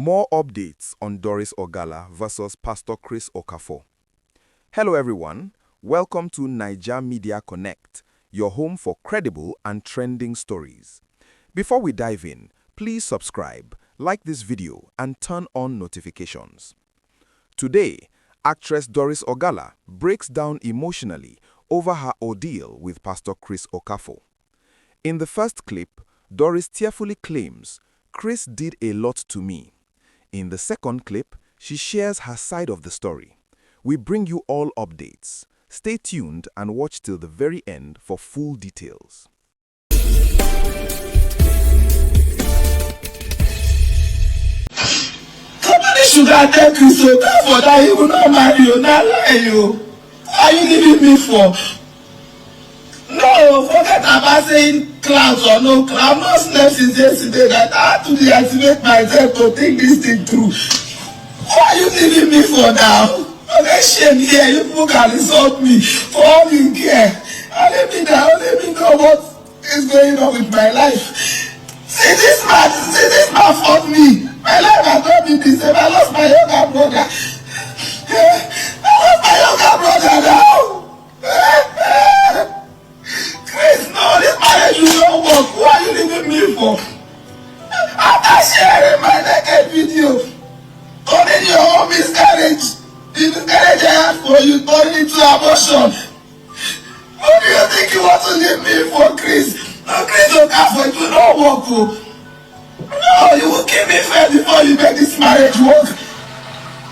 More updates on Doris Ogala versus Pastor Chris Okafor. Hello everyone, welcome to Naija Media Connect, your home for credible and trending stories. Before we dive in, please subscribe, like this video and turn on notifications. Today, actress Doris Ogala breaks down emotionally over her ordeal with Pastor Chris Okafor. In the first clip, Doris tearfully claims, "Chris did a lot to me." In the second clip, she shares her side of the story. We bring you all updates. Stay tuned and watch till the very end for full details. Somebody should have tell Chris Okafor that he will not marry you, not lie you. Are you leaving me for? No, forget about saying clouds or no clouds. I've not slept since yesterday that I had to deactivate myself to think this thing through. Why are you leaving me for now? Okay, shame here. You people can insult me for all you care. And let me know what is going on with my life. See this man fought me. My life has not been the same. I lost my younger brother. I lost my younger brother now. Chris, no, this marriage will not work. Who are you leaving me for? After sharing my naked video, turning your own miscarriage, the miscarriage I had for you, turning into abortion. What do you think you want to leave me for, Chris? No, Chris Okafor, it will not work. No, you will kill me first before you make this marriage work.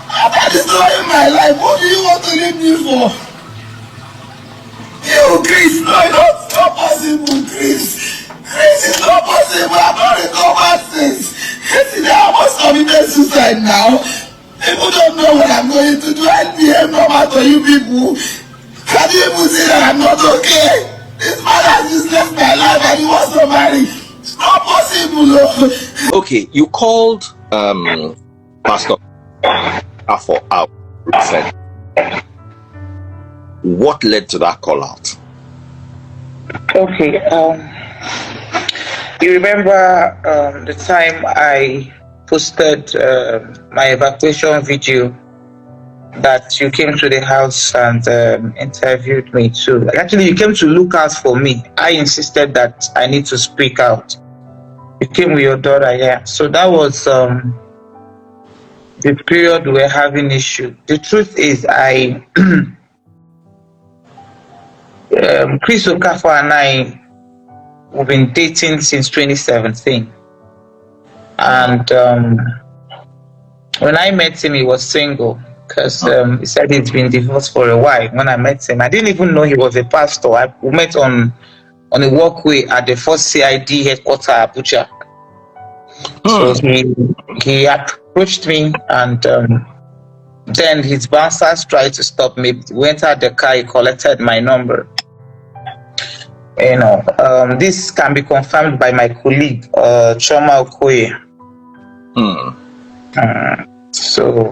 After destroying my life, what do you want to leave me for? You, Chris, no, it's not possible, Chris. Chris, it's not possible. I've not recovered since. Yesterday, I almost committed suicide now. People don't know what I'm going to do. I behave normal to you people. Can you even see that I'm not okay? This man has just left my life and he wants to marry. It's not possible. Okay, you called Pastor Okafor out. What led to that call out? Okay, you remember the time I posted my evacuation video that you came to the house and interviewed me too. Actually, you came to look out for me. I insisted that I need to speak out. You came with your daughter here. So that was the period we were having issue. The truth is, Chris Okafor and I have been dating since 2017, and when I met him, he was single because he said he's been divorced for a while. When I met him, I didn't even know he was a pastor. We met on a walkway at the first CID headquarters, Abuja. So he approached me, and then his bouncers tried to stop me. We entered the car, he collected my number. You know, this can be confirmed by my colleague, Choma Okoye. So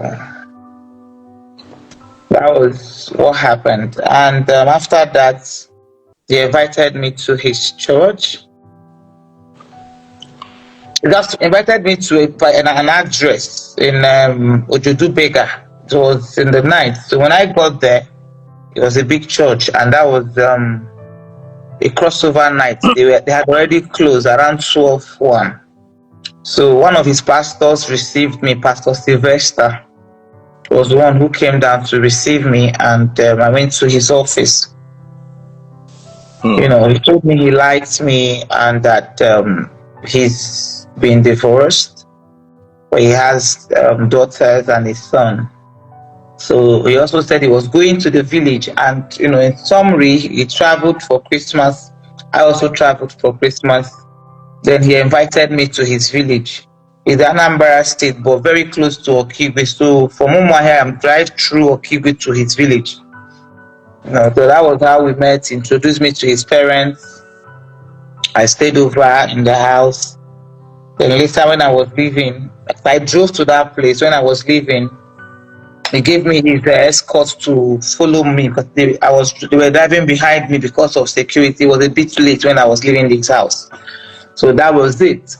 that was what happened. And after that, they invited me to his church. He just invited me to an address in Ojodu Bega. It was in the night. So when I got there, it was a big church, and that was a crossover night. They had already closed around 12:01. So one of his pastors received me. Pastor Sylvester was the one who came down to receive me, and I went to his office. You know, he told me he liked me and that he's been divorced, but he has daughters and his son. So he also said he was going to the village, and you know, in summary, he traveled for Christmas. I also traveled for Christmas. Then he invited me to his village. It's Anambra State, but very close to Okigwe. So from Umuahia, I'm drive through Okigwe to his village. You know, so that was how we met. Introduced me to his parents. I stayed over in the house. Then later, when I was leaving, I drove to that place. When I was leaving, he gave me his escort to follow me, because they were driving behind me because of security. It was a bit late when I was leaving this house. So that was it.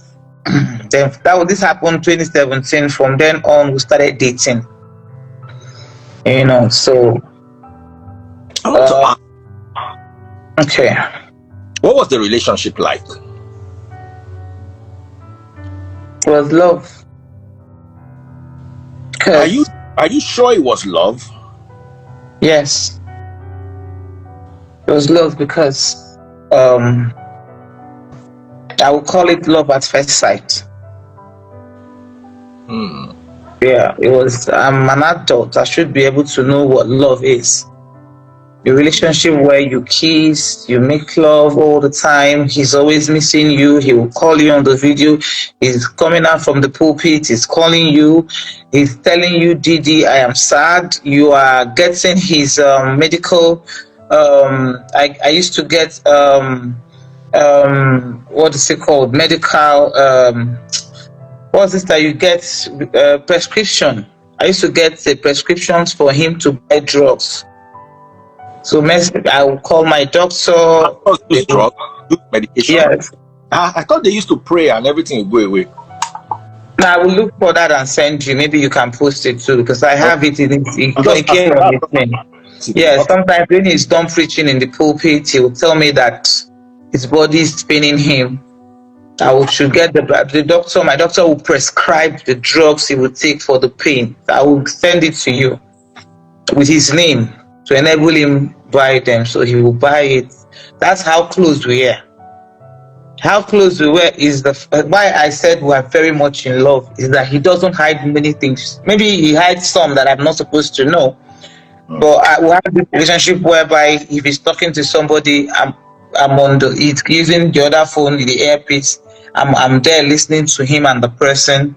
then this happened 2017. From then on, we started dating. So I want to ask, okay. what was the relationship like? It was love. Are you sure it was love? Yes. It was love because I would call it love at first sight. Yeah, it was. I'm an adult. I should be able to know what love is. A relationship where you kiss, you make love all the time. He's always missing you. He will call you on the video. He's coming out from the pulpit. He's calling you. He's telling you, Didi, I am sad. You are getting his medical. I used to get what is it called? Medical. What's this that you get? Prescription. I used to get the prescriptions for him to buy drugs. So I will call my doctor. Use drugs, use medication. Yes. I thought they used to pray and everything would go away. Now I will look for that and send you. Maybe you can post it too, because I have it in it. Yeah, sometimes when he's done preaching in the pulpit, he will tell me that his body is paining him. should get the doctor. My doctor will prescribe the drugs he will take for the pain. I will send it to you with his name to enable him buy them, so he will buy it. That's how close we are. How close we were is why I said we are very much in love, is that he doesn't hide many things. Maybe he hides some that I'm not supposed to know. But we have this relationship whereby if he's talking to somebody, he's using the other phone, the earpiece. I'm there listening to him and the person.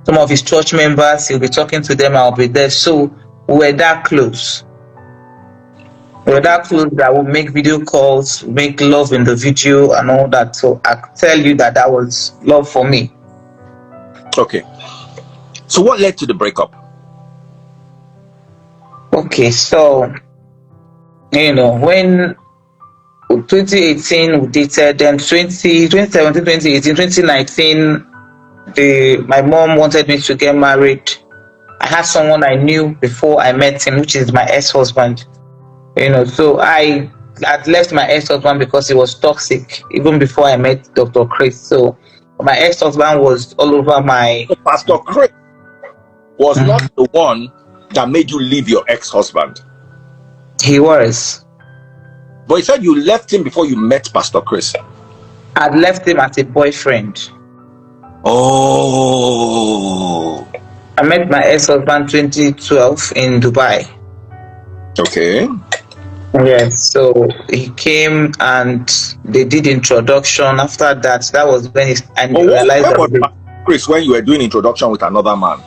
Some of his church members, he'll be talking to them, I'll be there. So we're that close. We're that close that we'll make video calls, make love in the video and all that. So I tell you that was love for me. Okay. So what led to the breakup? Okay, so, when 2018 we dated, then 2017, 2018, 2019, my mom wanted me to get married. I had someone I knew before I met him, which is my ex-husband. So I had left my ex-husband because he was toxic, even before I met Dr. Chris. So my ex-husband was all over my... So Pastor Chris was not the one that made you leave your ex-husband. He was. But you said you left him before you met Pastor Chris. I left him as a boyfriend. Oh. I met my ex-husband 2012 in Dubai. Okay. Yes, so he came and they did introduction. After that, that was when I realized that Chris, when you were doing introduction with another man.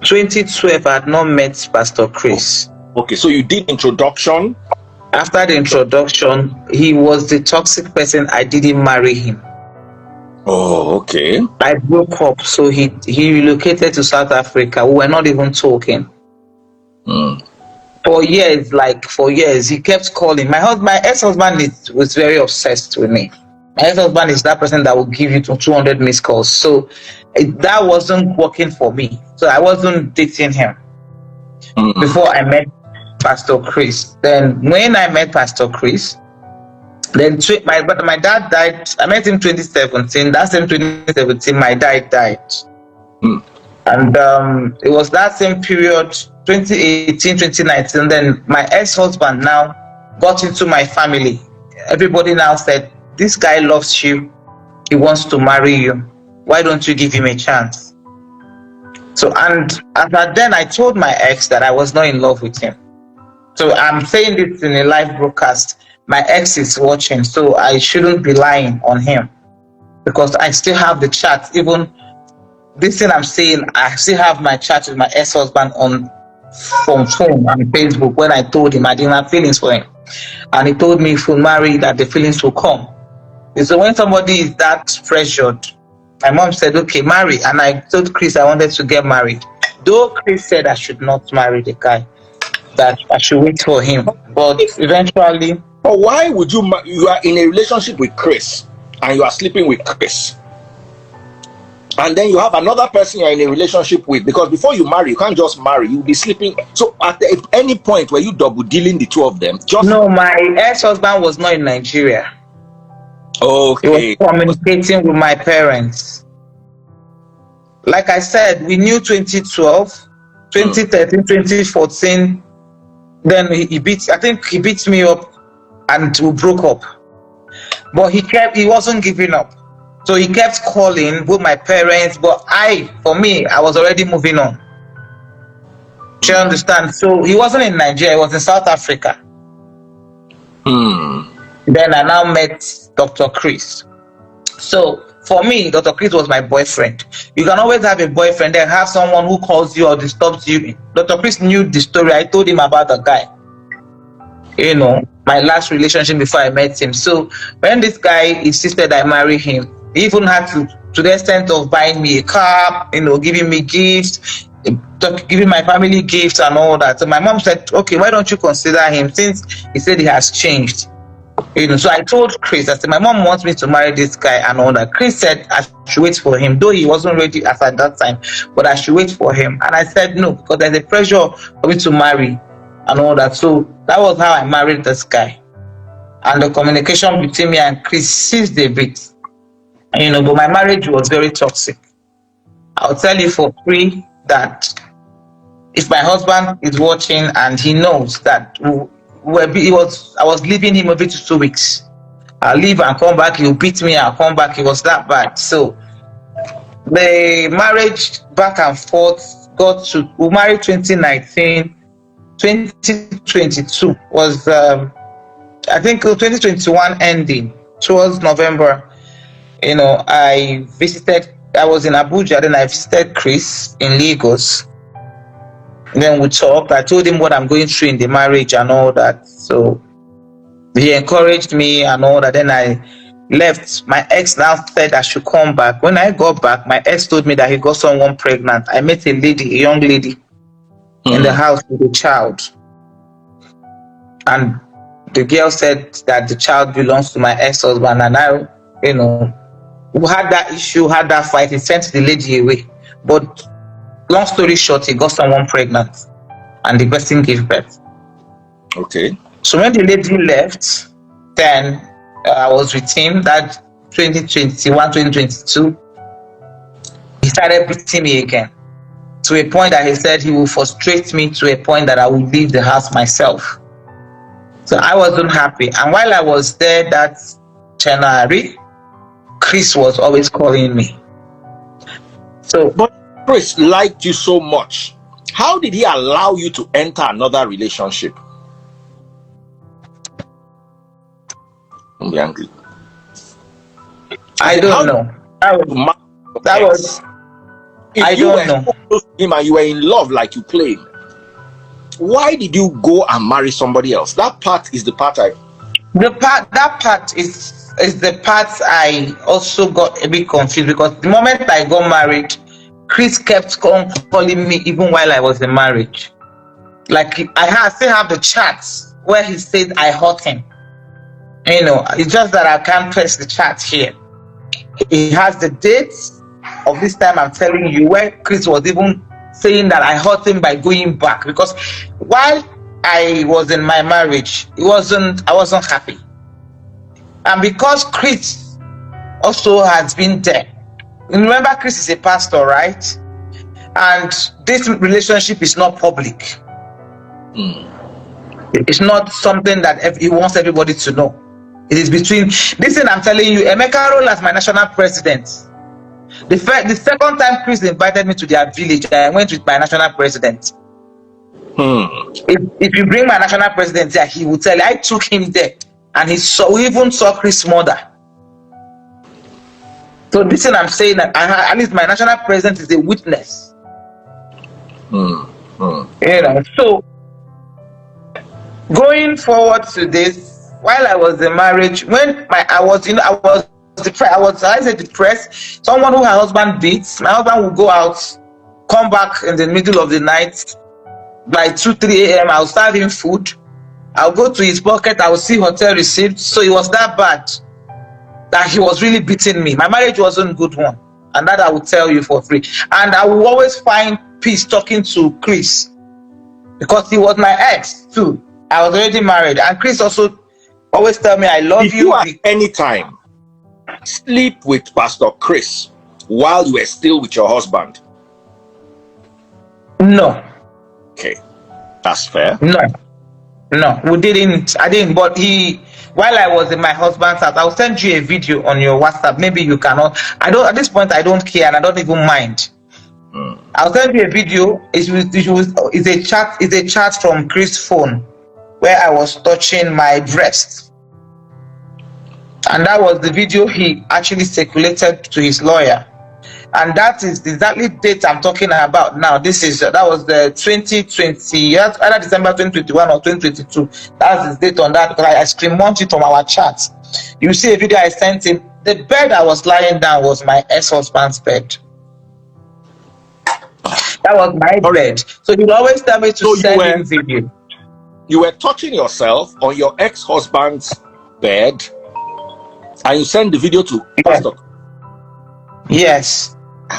2012, I had not met Pastor Chris. Okay, so you did introduction. After the introduction, he was the toxic person. I didn't marry him. Oh, okay. I broke up, so he relocated to South Africa. We were not even talking. For years, he kept calling. My ex-husband was very obsessed with me. My ex-husband is that person that will give you 200 missed calls. So that wasn't working for me. So I wasn't dating him before I met Pastor Chris. Then when I met Pastor Chris, then my dad died. I met him 2017. That same 2017, my dad died. And it was that same period, 2018, 2019. Then my ex-husband now got into my family. Everybody now said, this guy loves you. He wants to marry you. Why don't you give him a chance? So, and then I told my ex that I was not in love with him. So I'm saying this in a live broadcast. My ex is watching, so I shouldn't be lying on him, because I still have the chat. Even this thing I'm saying, I still have my chat with my ex-husband on phone and Facebook when I told him I didn't have feelings for him. And he told me if we marry that the feelings will come. So when somebody is that pressured, my mom said, okay, marry. And I told Chris I wanted to get married. Though Chris said I should not marry the guy, that I should wait for him. But eventually... But why would you are in a relationship with Chris and you are sleeping with Chris? and then you have another person you're in a relationship with, because before you marry, you can't just marry, you'll be sleeping. So at any point where you double dealing the two of them, just No, my ex-husband was not in Nigeria. okay. He was communicating with my parents. Like I said, we knew 2012, 2013, 2014. Then he beat me up and we broke up. But he wasn't giving up. So he kept calling with my parents, but for me, I was already moving on. Do you understand? So he wasn't in Nigeria, he was in South Africa. Then I now met Dr. Chris. So for me, Dr. Chris was my boyfriend. You can always have a boyfriend and have someone who calls you or disturbs you. Dr. Chris knew the story. I told him about the guy. You know, my last relationship before I met him. So when this guy insisted I marry him, he even had to the extent of buying me a car, you know, giving me gifts, giving my family gifts and all that. So my mom said, okay, why don't you consider him, since he said he has changed? You know, so I told Chris, I said, my mom wants me to marry this guy and all that. Chris said I should wait for him, though he wasn't ready at that time, but I should wait for him. And I said no, because there's a pressure for me to marry and all that. So that was how I married this guy. And the communication between me and Chris ceased a bit. You know, but my marriage was very toxic. I'll tell you for free that if my husband is watching and he knows that I was leaving him every 2 weeks. I'll leave and come back, he'll beat me, I'll come back. It was that bad. So the marriage back and forth we married 2019, 2022 was I think 2021 ending towards November. You know, I was in Abuja, then I visited Chris in Lagos. Then we talked. I told him what I'm going through in the marriage and all that. So he encouraged me and all that. Then I left. My ex now said I should come back. When I got back, my ex told me that he got someone pregnant. I met a young lady in the house with a child. And the girl said that the child belongs to my ex-husband. And I, you know, we had that issue, had that fight. He sent the lady away. But long story short, he got someone pregnant and the person gave birth. Okay. So when the lady left, then I was with him that 2021, 2022. He started beating me again to a point that he said he will frustrate me to a point that I will leave the house myself. So I wasn't happy. And while I was there that January, Chris was always calling me. So, but Chris liked you so much. How did he allow you to enter another relationship? I don't know. That was I don't know. Close to him and you were in love like you claim. Why did you go and marry somebody else? That part is the part is the part I also got a bit confused, because the moment I got married, Chris kept calling me even while I was in marriage. Like I still have the chats where he said I hurt him. You know, it's just that I can't press the chat here. He has the dates of this time I'm telling you, where Chris was even saying that I hurt him by going back, because while I was in my marriage, I wasn't happy. And because Chris also has been there. Remember, Chris is a pastor, right? And this relationship is not public. It's not something that he wants everybody to know. It is between, listen, I'm telling you, Emeka role as my national president. The second time Chris invited me to their village, I went with my national president. If you bring my national president there, he will tell you, I took him there. And we even saw Chris' mother. So this thing I'm saying, that at least my national president is a witness. You know, so going forward to this, while I was in marriage, when I was depressed. Someone who her husband beats, my husband will go out, come back in the middle of the night, by 2-3 a.m. I'll serve him food. I'll go to his pocket, I will see hotel receipts. So it was that bad that he was really beating me. My marriage wasn't a good one. and that I will tell you for free. And I will always find peace talking to Chris, because he was my ex too. I was already married, and Chris also always tell me I love Did you at any time sleep with Pastor Chris while you were still with your husband? No. Okay, that's fair. No, we didn't. I didn't. But while I was in my husband's house, I'll send you a video on your WhatsApp. Maybe you cannot. I don't. At this point, I don't care, and I don't even mind. I'll send you a video. It's a chat. It's a chat from Chris' phone where I was touching my breast, and that was the video he actually circulated to his lawyer. And that is the exactly date I'm talking about now. That was the 2020, either December 2021 or 2022. That's the date on that, because I screenshot it from our chat. You see a video I sent him. The bed I was lying down was my ex-husband's bed. That was my bed. So you'd always tell me to send him video. You were touching yourself on your ex-husband's bed, and you send the video to Pastor. Yes.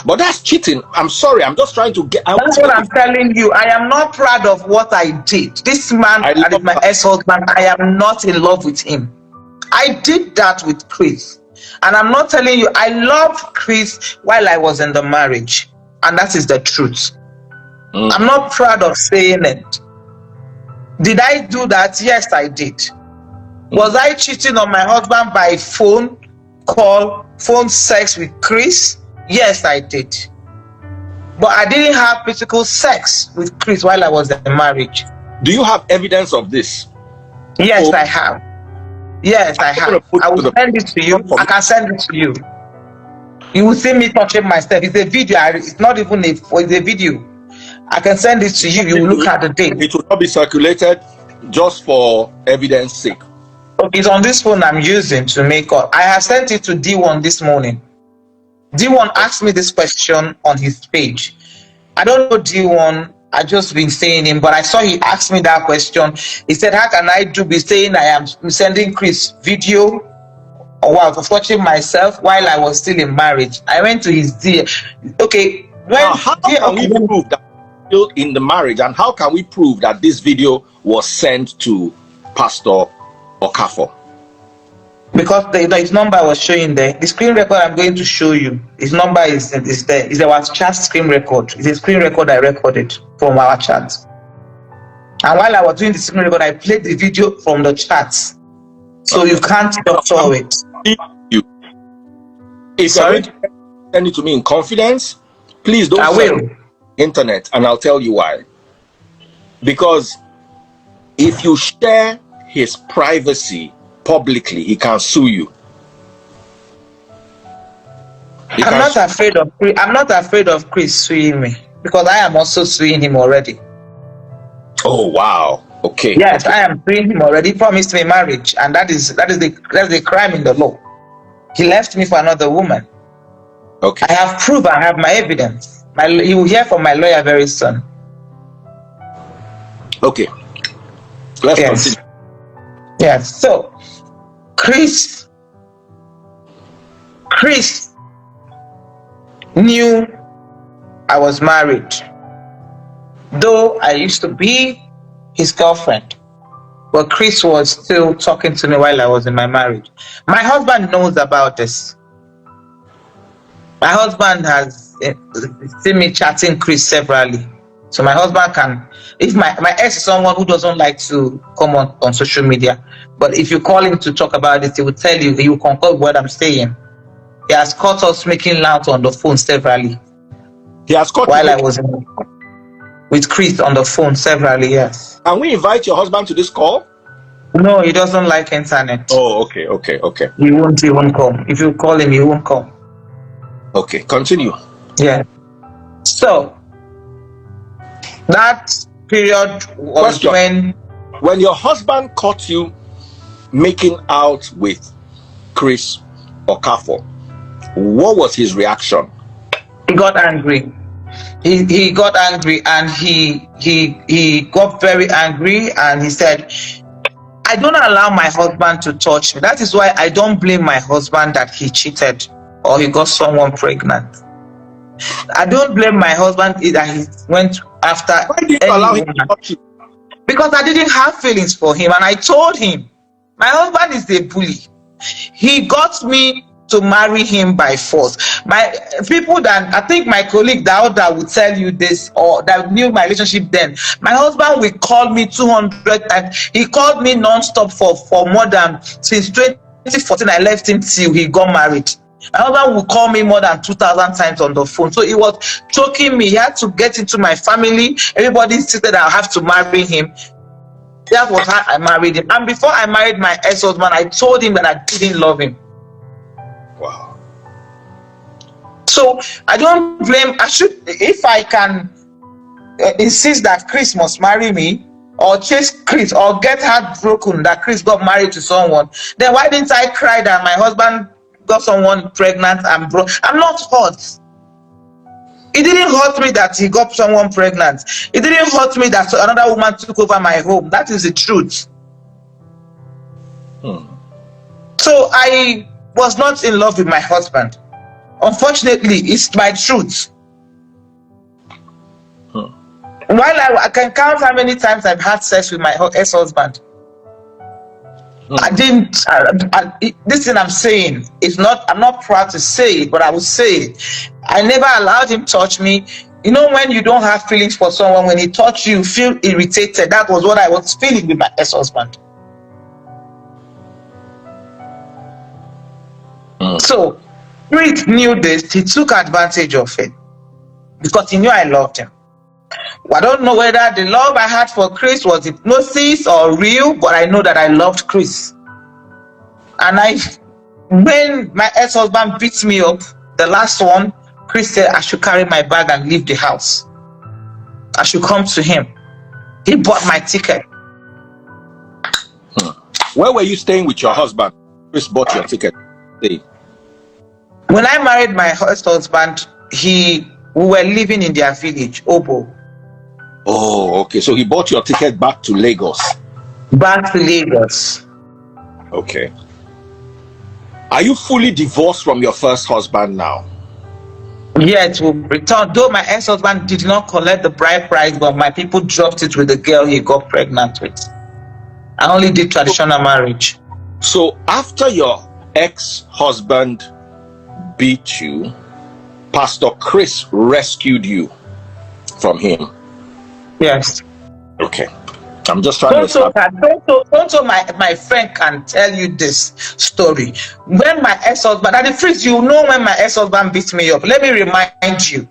But that's cheating. I'm sorry. I'm just trying to get out. That's what I'm telling you. I am not proud of what I did. This man that is my ex-husband, I am not in love with him. I did that with Chris. And I'm not telling you, I loved Chris while I was in the marriage. And that is the truth. I'm not proud of saying it. Did I do that? Yes, I did. Was I cheating on my husband by phone call, phone sex with Chris? Yes, I did. But I didn't have physical sex with Chris while I was in marriage. Do you have evidence of this? Yes, I have. Yes, I have. I will send it to you. I can send it to you. You will see me touching myself. It's a video. It's not even it's a video. I can send it to you. You will look at the date. It will not be circulated just for evidence sake. Okay, it's on this phone I'm using to make up. I have sent it to D1 this morning. D1 asked me this question on his page. I don't know D1. I just been saying him, but I saw he asked me that question. He said, how can I be saying I am sending Chris video or while I was watching myself while I was still in marriage? I went to his D. Okay. Now, how can we prove that still in the marriage, and how can we prove that this video was sent to Pastor Okafor? Because his number was showing there. The screen record I'm going to show you, his number is there. It's our chat screen record. It's a screen record I recorded from our chat. And while I was doing the screen record, I played the video from the chat. So you can't doctor it. If Sorry? you send it to me in confidence, please don't send it internet, and I'll tell you why. Because if you share his privacy publicly, he can sue you. I'm not afraid of Chris suing me, because I am also suing him already. Oh wow. Okay. Yes, I am suing him already. He promised me marriage, and that is the crime in the law. He left me for another woman. Okay. I have proof. I have my evidence. You will hear from my lawyer very soon. Okay. Let's continue. Yes. So, Chris knew I was married, though I used to be his girlfriend. But Chris was still talking to me while I was in my marriage. My husband knows about this. My husband has seen me chatting Chris severally. So my husband can, if my ex is someone who doesn't like to come on social media, but if you call him to talk about it, he will tell you, he will concur with what I'm saying. He has caught us making loud on the phone severally. He has caught while I was with Chris on the phone severally, yes. Can we invite your husband to this call? No, he doesn't like internet. Oh, okay. He won't come. If you call him, he won't come. Okay, continue. Yeah. So that period was when your husband caught you making out with Chris Okafor, what was his reaction? He got angry. He got angry, and he got very angry, and he said, I don't allow my husband to touch me. That is why I don't blame my husband that he cheated or he got someone pregnant. I don't blame my husband that he went after Why did you any allow him to woman. touch you? Because I didn't have feelings for him, and I told him, my husband is a bully. He got me to marry him by force. My people that I think my colleague that will tell you this, or that knew my relationship then. My husband will call me 200 times. He called me non-stop for more than since 2014. I left him till he got married. My husband will call me more than 2,000 times on the phone. So he was choking me. He had to get into my family. Everybody insisted I have to marry him. That was how I married him. And before I married my ex-husband, I told him that I didn't love him. Wow. So I don't blame. I should, if I can insist that Chris must marry me, or chase Chris, or get heartbroken that Chris got married to someone, then why didn't I cry that my husband got someone pregnant and broke? I'm not hurt. It didn't hurt me that he got someone pregnant. It didn't hurt me that another woman took over my home. That is the truth. So I was not in love with my husband. Unfortunately, it's my truth. While I can count how many times I've had sex with my ex-husband. I didn't. This thing I'm saying is not. I'm not proud to say it, but I will say it. I never allowed him to touch me. You know, when you don't have feelings for someone, when he touch you, you feel irritated. That was what I was feeling with my ex-husband. So, Chris knew this. He took advantage of it because he knew I loved him. I don't know whether the love I had for Chris was hypnosis or real, but I know that I loved Chris. And when my ex-husband beat me up, the last one, Chris said I should carry my bag and leave the house. I should come to him. He bought my ticket. Where were you staying with your husband? Chris bought your ticket. When I married my ex-husband, we were living in their village, Obo. Oh, okay. So he bought your ticket back to Lagos. Back to Lagos. Okay. Are you fully divorced from your first husband now? Yes, we returned. Though my ex-husband did not collect the bride price, but my people dropped it with the girl he got pregnant with. I only did traditional marriage. So after your ex-husband beat you, Pastor Chris rescued you from him. Yes. Okay. I'm just trying to start. Also, my friend can tell you this story. When my ex-husband, at the first, you know when my ex-husband beat me up. Let me remind you.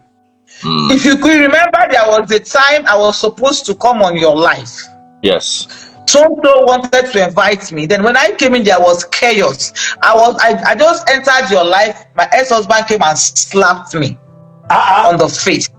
If you could remember, there was a time I was supposed to come on your life. Yes. Tonto wanted to invite me. Then when I came in, there was chaos. I just entered your life. My ex-husband came and slapped me on the face.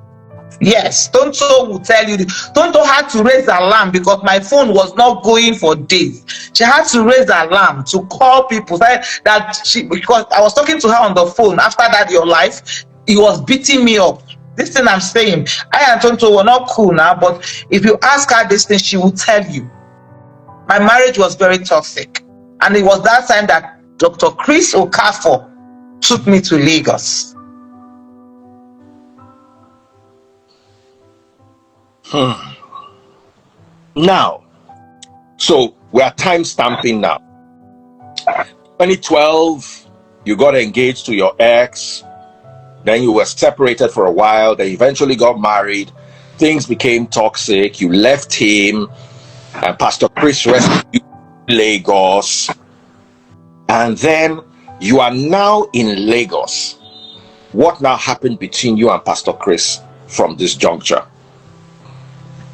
Yes, Tonto will tell you. Tonto had to raise alarm because my phone was not going for days. She had to raise alarm to call people because I was talking to her on the phone. After that, your life, he was beating me up. This thing I'm saying, I and Tonto were not cool now, but if you ask her this thing, she will tell you. My marriage was very toxic, and it was that time that Dr. Chris Okafor took me to Lagos. Now, so we are time stamping now. 2012, you got engaged to your ex, then you were separated for a while, then eventually got married, things became toxic, you left him, and Pastor Chris rescued you in Lagos, and then you are now in Lagos. What now happened between you and Pastor Chris from this juncture?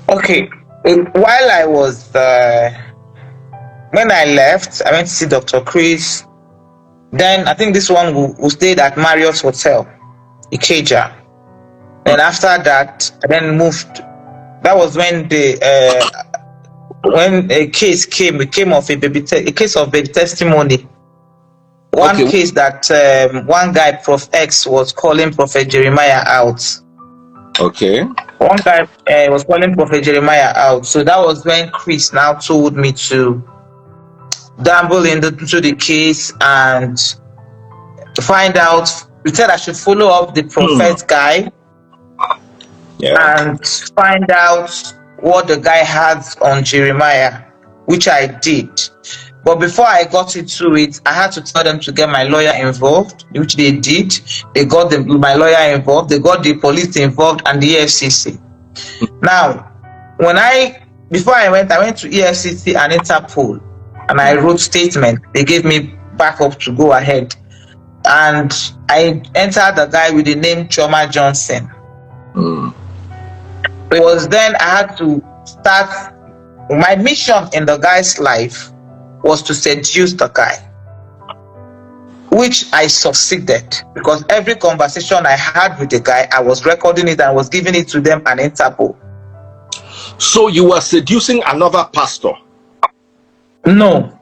Okay, while I was when I left, I went to see Dr. Chris. Then I think this one who stayed at Marriott's Hotel, Ikeja. And after that, I then moved. That was when when a case came. It came of a case of baby testimony. One case that one guy, Prof X, was calling Prophet Jeremiah out. Okay. One guy was calling Prophet Jeremiah out. So that was when Chris now told me to dabble into the case and find out he said I should follow up the prophet guy and find out what the guy has on Jeremiah, which I did. But before I got into it, I had to tell them to get my lawyer involved, which they did. They got my lawyer involved, they got the police involved and the EFCC. Now, before I went to EFCC and Interpol, and I wrote statement. They gave me backup to go ahead. And I entered the guy with the name Choma Johnson. It was then I had to start. My mission in the guy's life was to seduce the guy, which I succeeded, because every conversation I had with the guy, I was recording it and was giving it to them and Interpol. So you were seducing another pastor? No,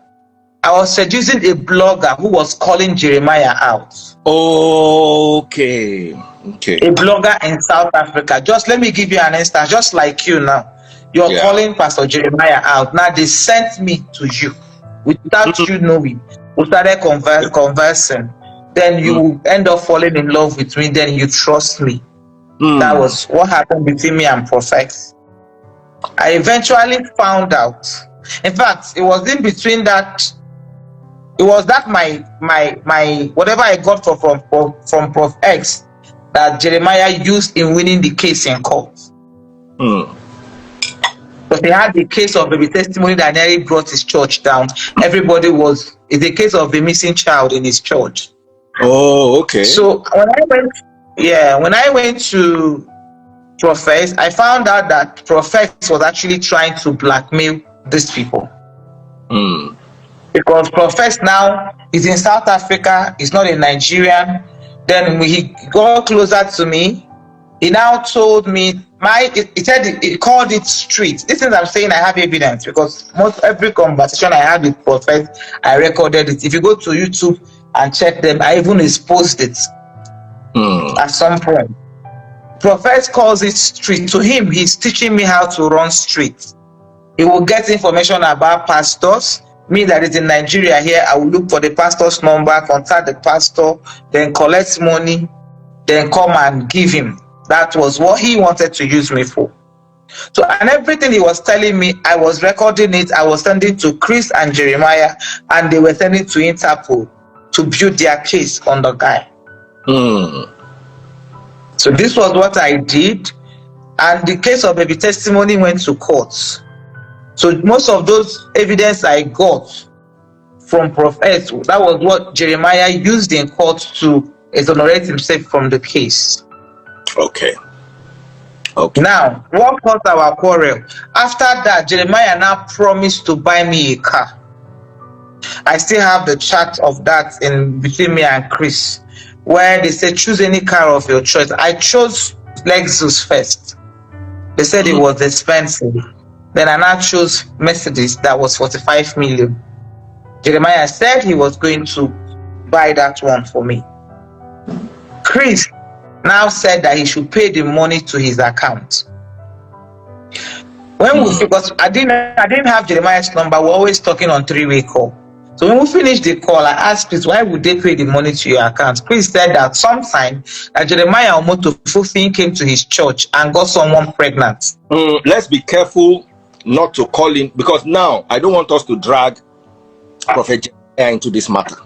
I was seducing a blogger who was calling Jeremiah out. Okay. A blogger in South Africa. Just let me give you an instance, just like you now. You're calling Pastor Jeremiah out. Now they sent me to you without you knowing. We started conversing. Then you end up falling in love with me. Then you trust me. That was what happened between me and prophets. I eventually found out. In fact, it was in between that. It was that my whatever I got from Prof X that Jeremiah used in winning the case in court. But they had the case of baby testimony that nearly brought his church down. Everybody it's a case of a missing child in his church. Oh, okay. So when I went to Prophet, I found out that Prophet was actually trying to blackmail these people. Because Prophet now is in South Africa, he's not a Nigerian. Then when he got closer to me, he now told me, he said he called it street. This is I'm saying I have evidence, because every conversation I had with Prophet, I recorded it. If you go to YouTube and check them, I even exposed it at some point. Prophet calls it street. To him, he's teaching me how to run street. He will get information about pastors. Me that is in Nigeria here, I will look for the pastor's number, contact the pastor, then collect money, then come and give him. That was what he wanted to use me for. So, and everything he was telling me, I was recording it. I was sending to Chris and Jeremiah, and they were sending to Interpol to build their case on the guy. So this was what I did, and the case of baby testimony went to court. So most of those evidence I got from Prophet, that was what Jeremiah used in court to exonerate himself from the case. Okay. Now, what caused our quarrel? After that, Jeremiah now promised to buy me a car. I still have the chat of that in between me and Chris, where they said, choose any car of your choice. I chose Lexus first. They said it was expensive. Then I now chose Mercedes that was 45 million. Jeremiah said he was going to buy that one for me. Chris now said that he should pay the money to his account. Because I didn't have Jeremiah's number, we're always talking on three-way call. So when we finished the call, I asked Chris, why would they pay the money to your account? Chris said that sometime that Jeremiah Omoto came to his church and got someone pregnant. Let's be careful not to call in, because now I don't want us to drag Prophet Jeremiah into this matter.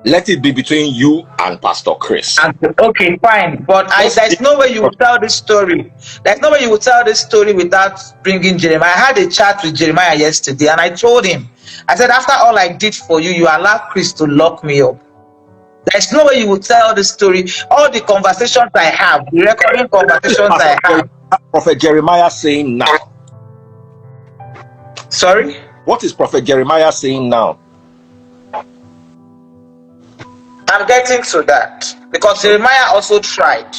Let it be between you and Pastor Chris. Okay, fine. But there's no way you will tell this story. There's no way you will tell this story without bringing Jeremiah. I had a chat with Jeremiah yesterday, and I told him, I said, after all I did for you, you allowed Chris to lock me up. There's no way you will tell the story. All the conversations I have, the recording conversations I have. Prophet Jeremiah saying now? Sorry? What is Prophet Jeremiah saying now? I'm getting to that, because Jeremiah also tried.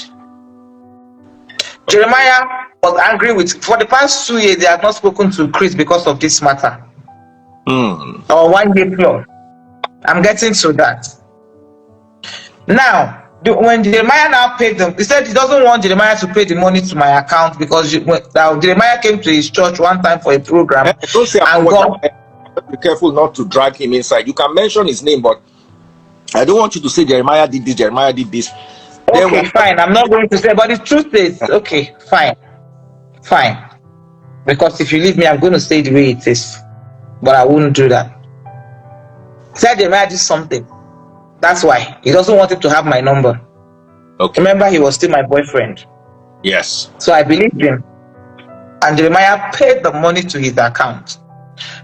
Jeremiah was angry for the past 2 years. They have not spoken to Chris because of this matter. Or 1 year plus. I'm getting to that. Now, when Jeremiah now paid them, he said he doesn't want Jeremiah to pay the money to my account, because Jeremiah came to his church one time for a program. Don't say be careful not to drag him inside. You can mention his name, but I don't want you to say Jeremiah did this, Jeremiah did this. Okay, fine. I'm not going to say, but the truth is, okay, fine. Because if you leave me, I'm going to say the way it is. But I wouldn't do that. Said Jeremiah did something. That's why. He doesn't want him to have my number. Okay. Remember, he was still my boyfriend. Yes. So I believed him. And Jeremiah paid the money to his account.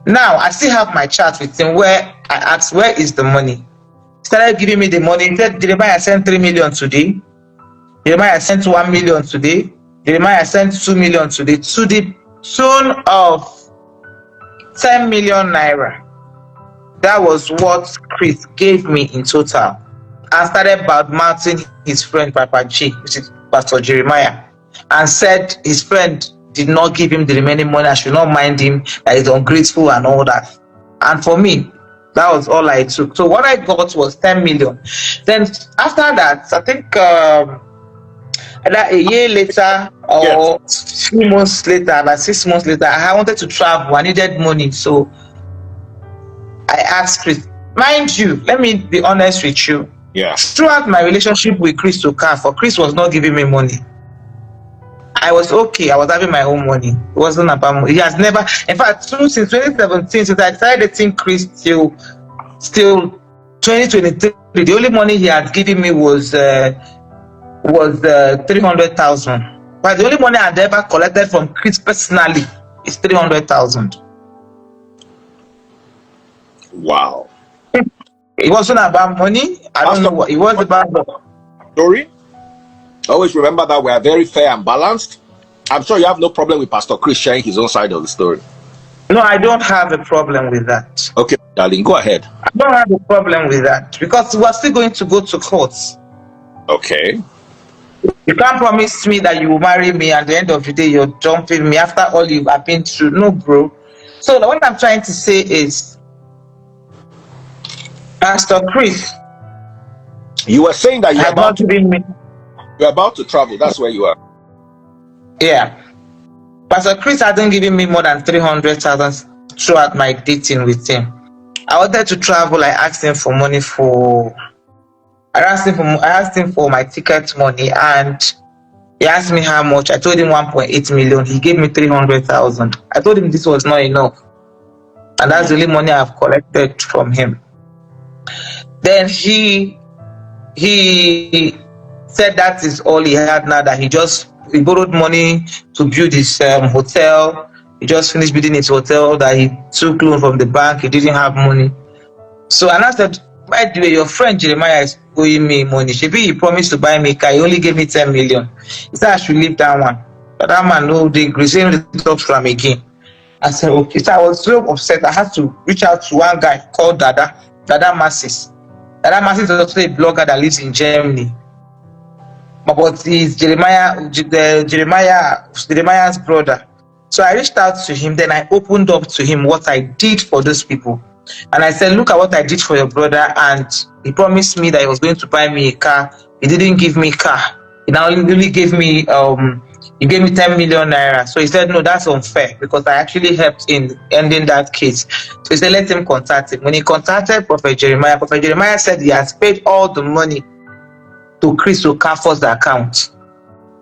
Now, I still have my chat with him where I asked, where is the money? He started giving me the money. He said, Jeremiah sent 3 million today. Jeremiah sent 1 million today. Jeremiah sent 2 million today. To the tune of 10 million naira. That was what Chris gave me in total. And started bad-mouthing his friend Papa G, which is Pastor Jeremiah, and said his friend did not give him the remaining money. I should not mind him, that he's ungrateful and all that. And for me, that was all I took. So what I got was 10 million. Then after that, I think a year later or 3 months later, about 6 months later, I wanted to travel. I needed money. So I asked Chris. Mind you, let me be honest with you. Yeah. Throughout my relationship with Chris Okafor, Chris was not giving me money. I was okay. I was having my own money. It wasn't about money. He has never, in fact, since 2017, since I started dating Chris till 2023, the only money he had given me was 300,000. But the only money I'd ever collected from Chris personally is 300,000. Wow. It wasn't about money. I don't know what it was about. Story. Always remember that we are very fair and balanced. I'm sure you have no problem with Pastor Chris sharing his own side of the story. No, I don't have a problem with that. Okay, darling, go ahead. I don't have a problem with that because we're still going to go to court. Okay. You can't promise me that you will marry me and at the end of the day you're dumping me after all you have been through. No, bro. So what I'm trying to say is, Pastor Chris, you were saying that you're about to travel. That's where you are. Yeah. Pastor Chris hasn't given me more than 300,000 throughout my dating with him. I wanted to travel. I asked him for money I asked him for my ticket money and he asked me how much. I told him 1.8 million. He gave me 300,000. I told him this was not enough. And that's the only money I've collected from him. Then he said that is all he had now, that he borrowed money to build his hotel. He just finished building his hotel, that he took loan from the bank. He didn't have money. So and I said, by the way, your friend Jeremiah is owing me money. He promised to buy me a car. He only gave me 10 million. He said I should leave that one. But that man, no, they saying the talk from again. I said, okay. So I was so upset. I had to reach out to one guy called Dada Masses. Dada Masses is also a blogger that lives in Germany. But he's Jeremiah's brother. So I reached out to him. Then I opened up to him what I did for those people. And I said, look at what I did for your brother. And he promised me that he was going to buy me a car. He didn't give me a car. He now only gave me 10 million naira. So he said, no, that's unfair because I actually helped in ending that case. So he said, let him contact him. When he contacted Prophet Jeremiah said he has paid all the money to Chris Okafor's account.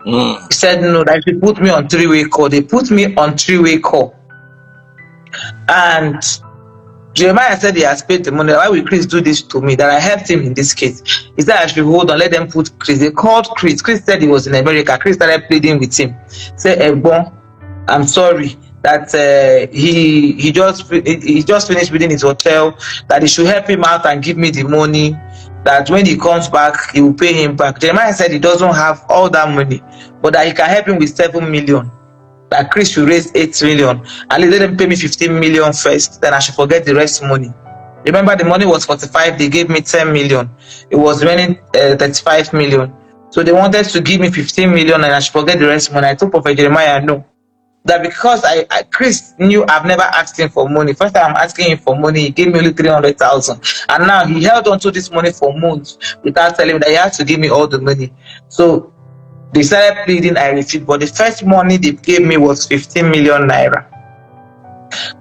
He said, no, that he put me on three-way call. They put me on three-way call. And Jeremiah said he has paid the money. Why will Chris do this to me? That I helped him in this case. He said I should hold on, let them put Chris. They called Chris. Chris said he was in America. Chris started pleading with him. Say, Egbon, I'm sorry that he just finished building his hotel, that he should help him out and give me the money, that when he comes back, he will pay him back. Jeremiah said he doesn't have all that money, but that he can help him with 7 million. That Chris should raise 8 million. And let them pay me 15 million first, then I should forget the rest money. Remember, the money was 45, they gave me 10 million. It was remaining 35 million. So they wanted to give me 15 million and I should forget the rest money. I told Prophet Jeremiah no. That because Chris knew I've never asked him for money. First time I'm asking him for money, he gave me only 300,000. And now he held on to this money for months without telling me that he had to give me all the money. So they started pleading, I refused. But the first money they gave me was 15 million naira.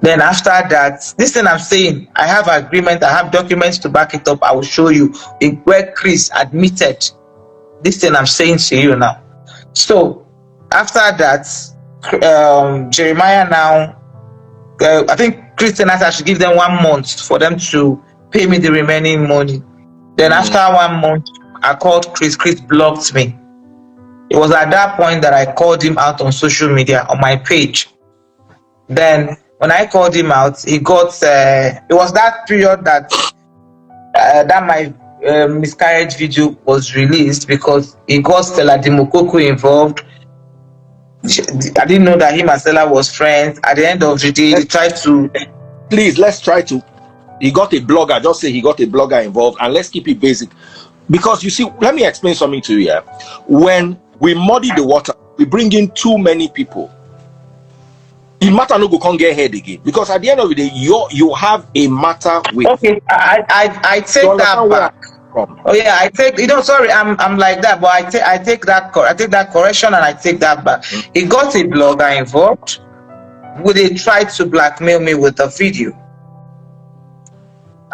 Then after that, this thing I'm saying, I have agreement, I have documents to back it up. I will show you where Chris admitted this thing I'm saying to you now. So after that, Jeremiah now, I think Chris and I should give them 1 month for them to pay me the remaining money. Then after 1 month, I called Chris. Chris blocked me. It was at that point that I called him out on social media, on my page. Then when I called him out, he got, it was that period that my miscarriage video was released, because he got Stella Dimokoko involved. I didn't know that him and Stella was friends. At the end of the day, he tried to... Please, let's try to... He got a blogger. Just say he got a blogger involved, and let's keep it basic. Because you see, let me explain something to you here. When we muddy the water, we bring in too many people. The matter no go can't get ahead again. Because at the end of the day, you have a matter with... Okay, I take that back. Oh yeah, I take, sorry, I'm like that, but I take that correction, and I take that back. He got a blogger involved. They tried to blackmail me with a video,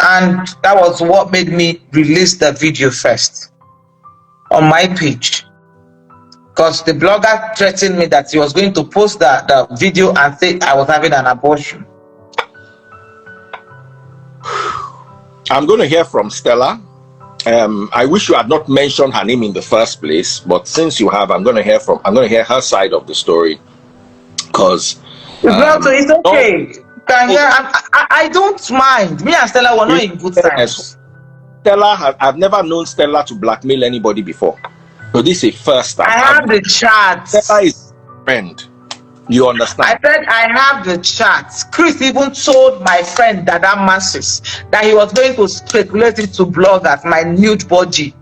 and that was what made me release the video first on my page, because the blogger threatened me that he was going to post the video and say I was having an abortion. I'm going to hear from Stella. I wish you had not mentioned her name in the first place, but since you have, I'm going to hear her side of the story, because it's okay. You can hear. I don't mind. Me and Stella were not in good times. I've never known Stella to blackmail anybody before, so this is a first time. I have the chat. Stella is a friend. You understand? I said I have the chat. Chris even told my friend Dada Masses that he was going to speculate it to bloggers, my nude body.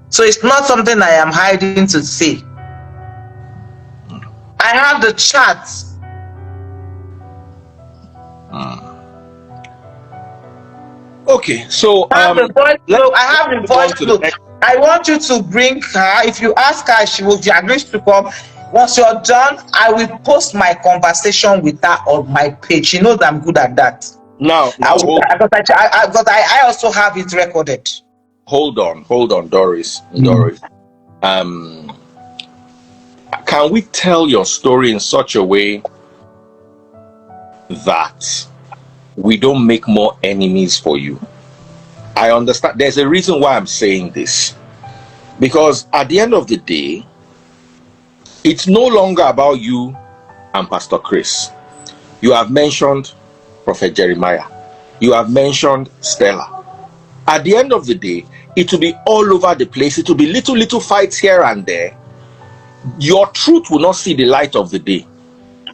So it's not something I am hiding to say. I have the chat. Okay, so I have the voice note. I want you to bring her. If you ask her, she will agree to come. Once you're done, I will post my conversation with her on my page. She knows I'm good at that. Now I also have it recorded. Hold on, Doris. Doris. Can we tell your story in such a way that we don't make more enemies for you? I understand. There's a reason why I'm saying this. Because at the end of the day, it's no longer about you and Pastor Chris. You have mentioned Prophet Jeremiah. You have mentioned Stella. At the end of the day, it will be all over the place. It will be little fights here and there. Your truth will not see the light of the day.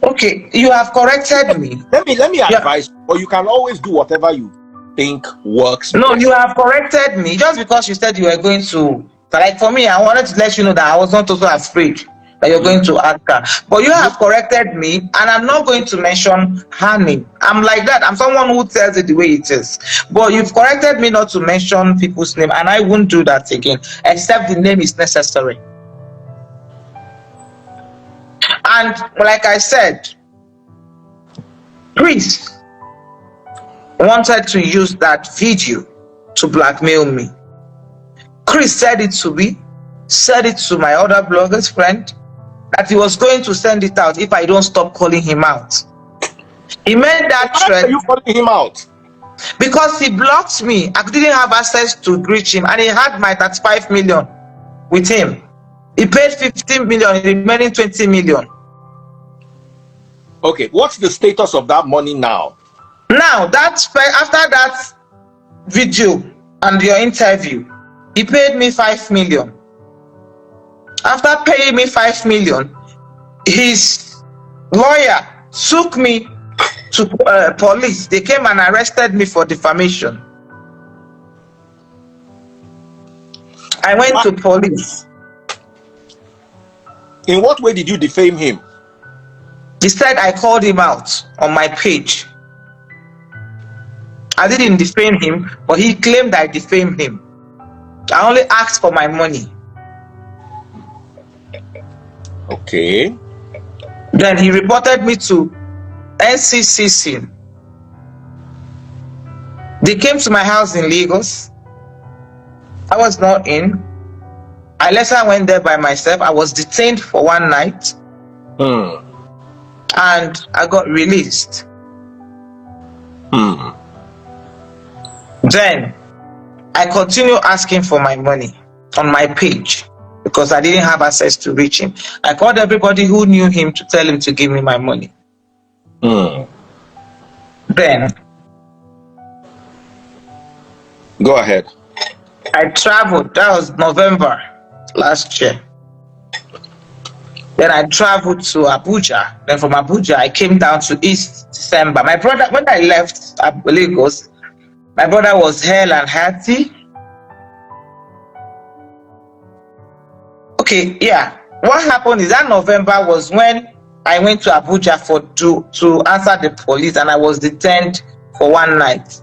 Okay, you have corrected me. Let me advise, or you can always do whatever you think works. No, best. You have corrected me just because you said you were going to. Like for me, I wanted to let you know that I was not also afraid that you're going to ask her. But you have corrected me, and I'm not going to mention her name. I'm like that. I'm someone who tells it the way it is. But you've corrected me not to mention people's name, and I won't do that again, except the name is necessary. And like I said, Chris wanted to use that video to blackmail me. Chris said it to me, said it to my other blogger's friend, that he was going to send it out if I don't stop calling him out. He made that threat. Why are you calling him out? Because he blocked me. I didn't have access to reach him, and he had my 35 million with him. He paid 15 million, remaining 20 million. Okay, what's the status of that money now? Now, after that video and your interview, he paid me 5 million. After paying me 5 million, his lawyer took me to police. They came and arrested me for defamation. I went to police. In what way did you defame him? He said I called him out on my page. I didn't defame him, but he claimed I defamed him. I only asked for my money. Okay. Then he reported me to NCCC. They came to my house in Lagos. I was not in. I later went there by myself. I was detained for one night. And I got released. Then I continued asking for my money on my page because I didn't have access to reach him. I called everybody who knew him to tell him to give me my money. Then Go ahead. I traveled. That was November last year. Then I traveled to Abuja. Then from Abuja, I came down to East December. My brother, when I left Lagos, my brother was hale and hearty. Okay, yeah. What happened is that November was when I went to Abuja to answer the police, and I was detained for one night.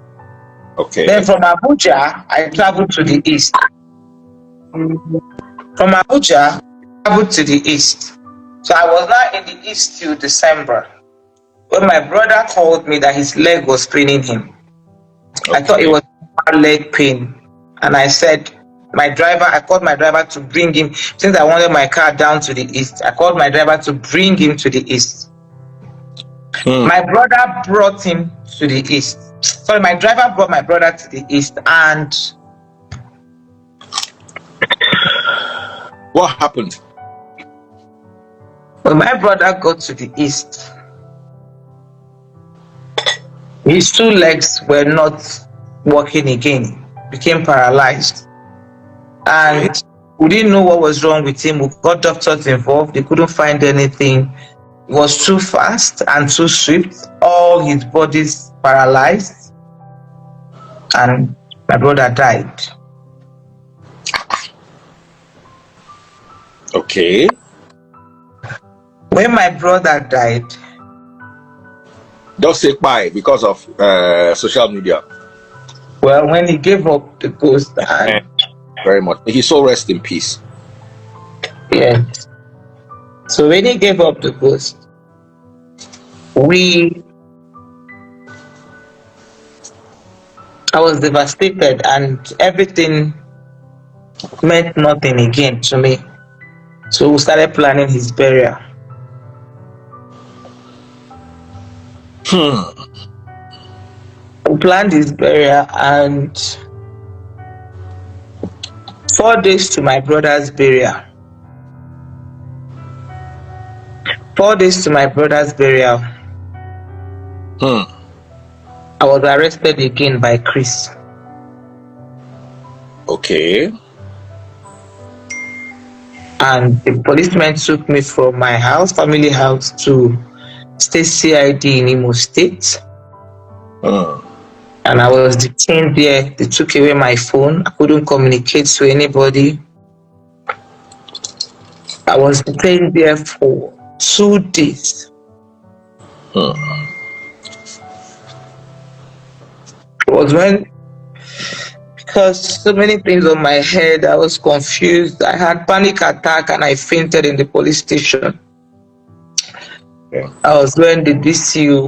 Okay. Then from Abuja, I traveled to the east. From Abuja, I traveled to the east. So I was not in the east till December, when my brother called me that his leg was paining him. Okay. I thought it was leg pain, and I called my driver to bring him, since I wanted my car down to the east. I called my driver to bring him to the east. My brother brought him to the east. Sorry, my driver brought my brother to the east, and what happened? When my brother got to the east, his two legs were not working again, became paralyzed. And we didn't know what was wrong with him. We got doctors involved, they couldn't find anything. It was too fast and too swift. All his body's paralyzed. And my brother died. Okay. When my brother died, don't say bye because of social media. Well, when he gave up the ghost, very much. His soul rest in peace. Yes. So when he gave up the ghost, I was devastated, and everything meant nothing again to me. So we started planning his burial. We planned his burial, and 4 days to my brother's burial. 4 days to my brother's burial. I was arrested again by Chris. Okay. And the policemen took me from my house, family house, to State CID in Imo State. And I was detained there. They took away my phone. I couldn't communicate to anybody. I was detained there for 2 days. It was because so many things on my head, I was confused. I had panic attack and I fainted in the police station. I was when the DC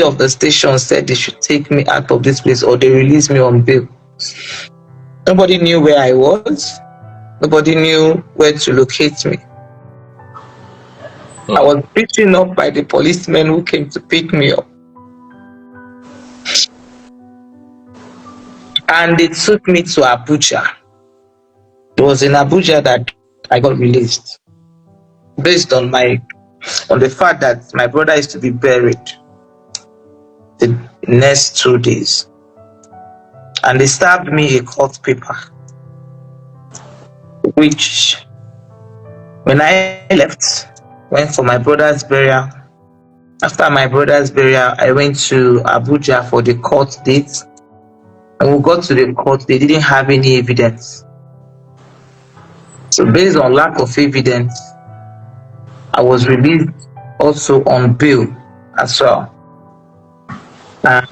of the station said they should take me out of this place or they release me on bail. Nobody knew where I was. Nobody knew where to locate me. I was beaten up by the policemen who came to pick me up. And they took me to Abuja. It was in Abuja that I got released, based on the fact that my brother is to be buried the next 2 days. And they served me a court paper, which when I went for my brother's burial. After my brother's burial, I went to Abuja for the court date. And we got to the court, they didn't have any evidence. So based on lack of evidence, I was released also on bail as well. I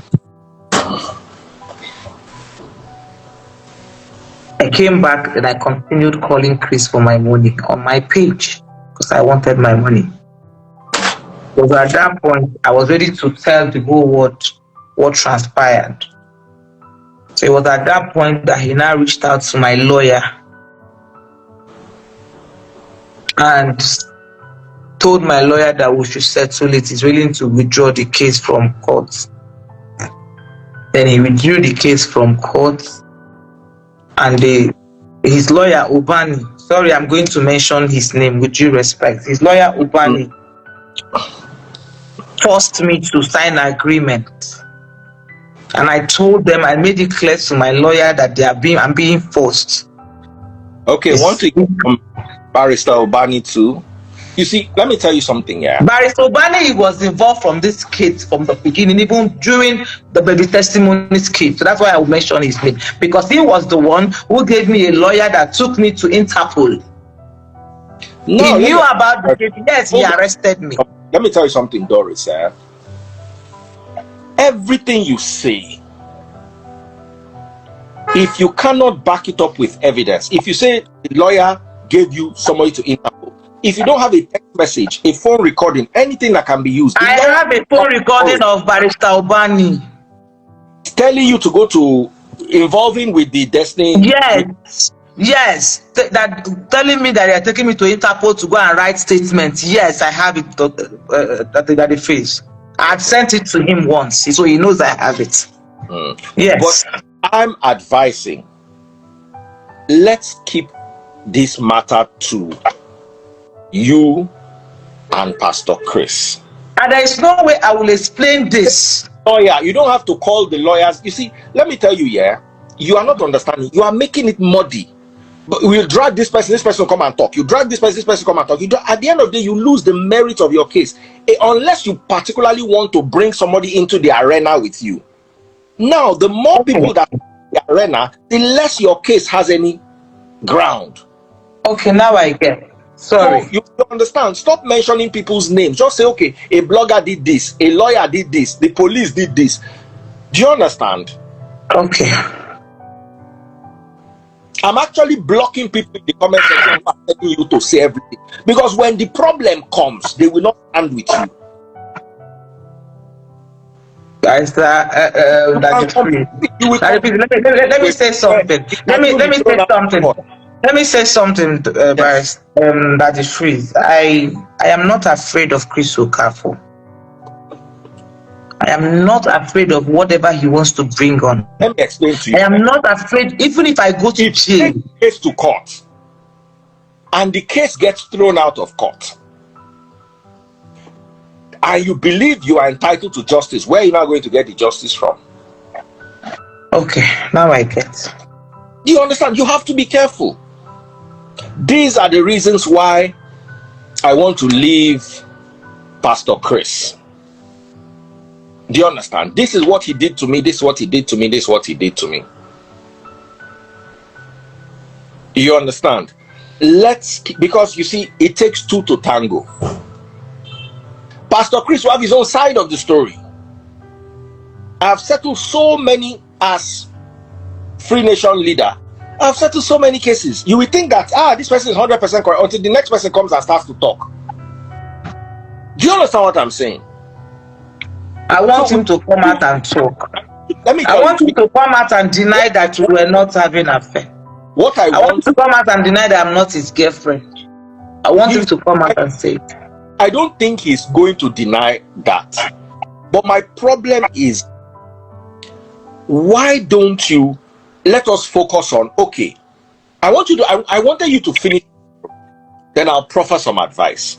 came back and I continued calling Chris for my money on my page because I wanted my money. Because at that point, I was ready to tell the whole world what transpired. So it was at that point that he now reached out to my lawyer and told my lawyer that we should settle it. He's willing to withdraw the case from court. Then he withdrew the case from court, and his lawyer Ubani, sorry, I'm going to mention his name with due respect. His lawyer Ubani forced me to sign an agreement. And I told them, I made it clear to my lawyer that I'm being forced. Okay, one thing from Barrister Ubani too. You see, let me tell you something, yeah. Barrister Ubani was involved from this case from the beginning, even during the baby testimony case. So that's why I will mention his name. Because he was the one who gave me a lawyer that took me to Interpol. No, he knew about the case. Yes, he arrested me. Let me tell you something, Doris. Everything you say, if you cannot back it up with evidence, if you say the lawyer gave you somebody to Interpol, if you don't have a text message, a phone recording, anything that can be used. I have a phone recording of Barrister Ubani telling you to go to involving with the destiny. Yes, that telling me that they are taking me to Interpol to go and write statements. Yes, I have it that the face. I've sent it to him once, so he knows I have it. Yes. But I'm advising, let's keep this matter to you and Pastor Chris. And there is no way I will explain this. Oh yeah, you don't have to call the lawyers. You see, let me tell you, yeah, you are not understanding. You are making it muddy. But we'll drag this person will come and talk. You drag this person come and talk. At the end of the day, you lose the merit of your case. Unless you particularly want to bring somebody into the arena with you. Now, the more people that are in the arena, the less your case has any ground. Okay, now I get it. Sorry. So you understand? Stop mentioning people's names. Just say, okay, a blogger did this, a lawyer did this, the police did this. Do you understand? Okay. I'm actually blocking people in the comment section for telling you to say everything. Because when the problem comes, they will not stand with you. Guys, let me say something. Let me say something, that is freeze. I am not afraid of Chris Okafor. I am not afraid of whatever he wants to bring on. Let me explain to you. I am not afraid, even if I go to jail. Take the case to court, and the case gets thrown out of court, and you believe you are entitled to justice, where are you now going to get the justice from? Okay, now I get. Do you understand? You have to be careful. These are the reasons why I want to leave Pastor Chris. Do you understand? This is what he did to me, this is what he did to me, this is what he did to me. You understand? Because you see, it takes two to tango. Pastor Chris will have his own side of the story. I've settled so many as Free Nation leader. I've settled so many cases. You will think that, this person is 100% correct until the next person comes and starts to talk. Do you understand what I'm saying? I want him to come out and talk. I want him to come out and deny that we were not having an affair. What I want to come out and deny that I'm not his girlfriend. I want him to come out and say it. I don't think he's going to deny that. But my problem is, why don't you let us focus on, okay, I wanted you to finish, then I'll proffer some advice.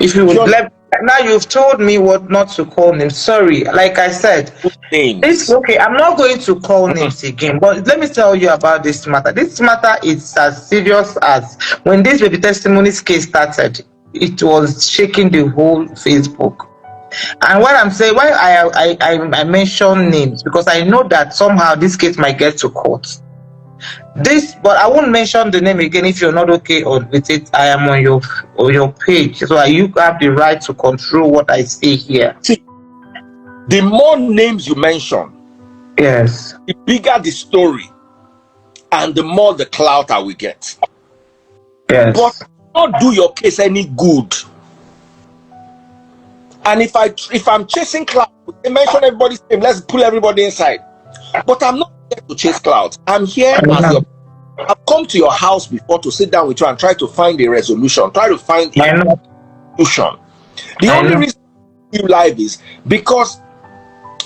If you would now you've told me what not to call names. Sorry, like I said, okay. I'm not going to call names again. But let me tell you about this matter. This matter is as serious as when this baby testimonies case started. It was shaking the whole Facebook. And what I'm saying, why I mention names, because I know that somehow this case might get to court. But I won't mention the name again if you're not okay with it. I am on your page, so you have the right to control what I say here. See, the more names you mention, yes, the bigger the story, and the more the clout I will get. Yes, but not do your case any good And if I'm chasing clouds, they mention everybody's name. Let's pull everybody inside. But I'm not here to chase clouds. I'm here as your. I've come to your house before to sit down with you and try to find a resolution. Try to find a solution. The only reason you live is because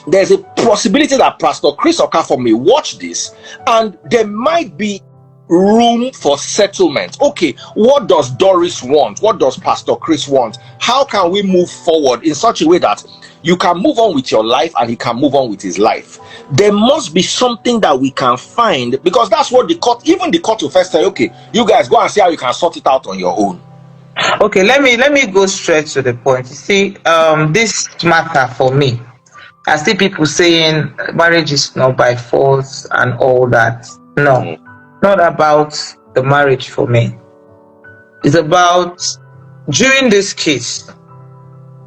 there's a possibility that Pastor Chris Okafor may watch this, and there might be room for settlement. Okay, what does Doris want? What does Pastor Chris want? How can we move forward in such a way that you can move on with your life and he can move on with his life? There must be something that we can find, because that's what the court, even the court will first say, okay, you guys go and see how you can sort it out on your own. Okay, let me go straight to the point. You see, this matter for me, I see people saying marriage is not by force and all that. No, not about the marriage for me. It's about, during this case,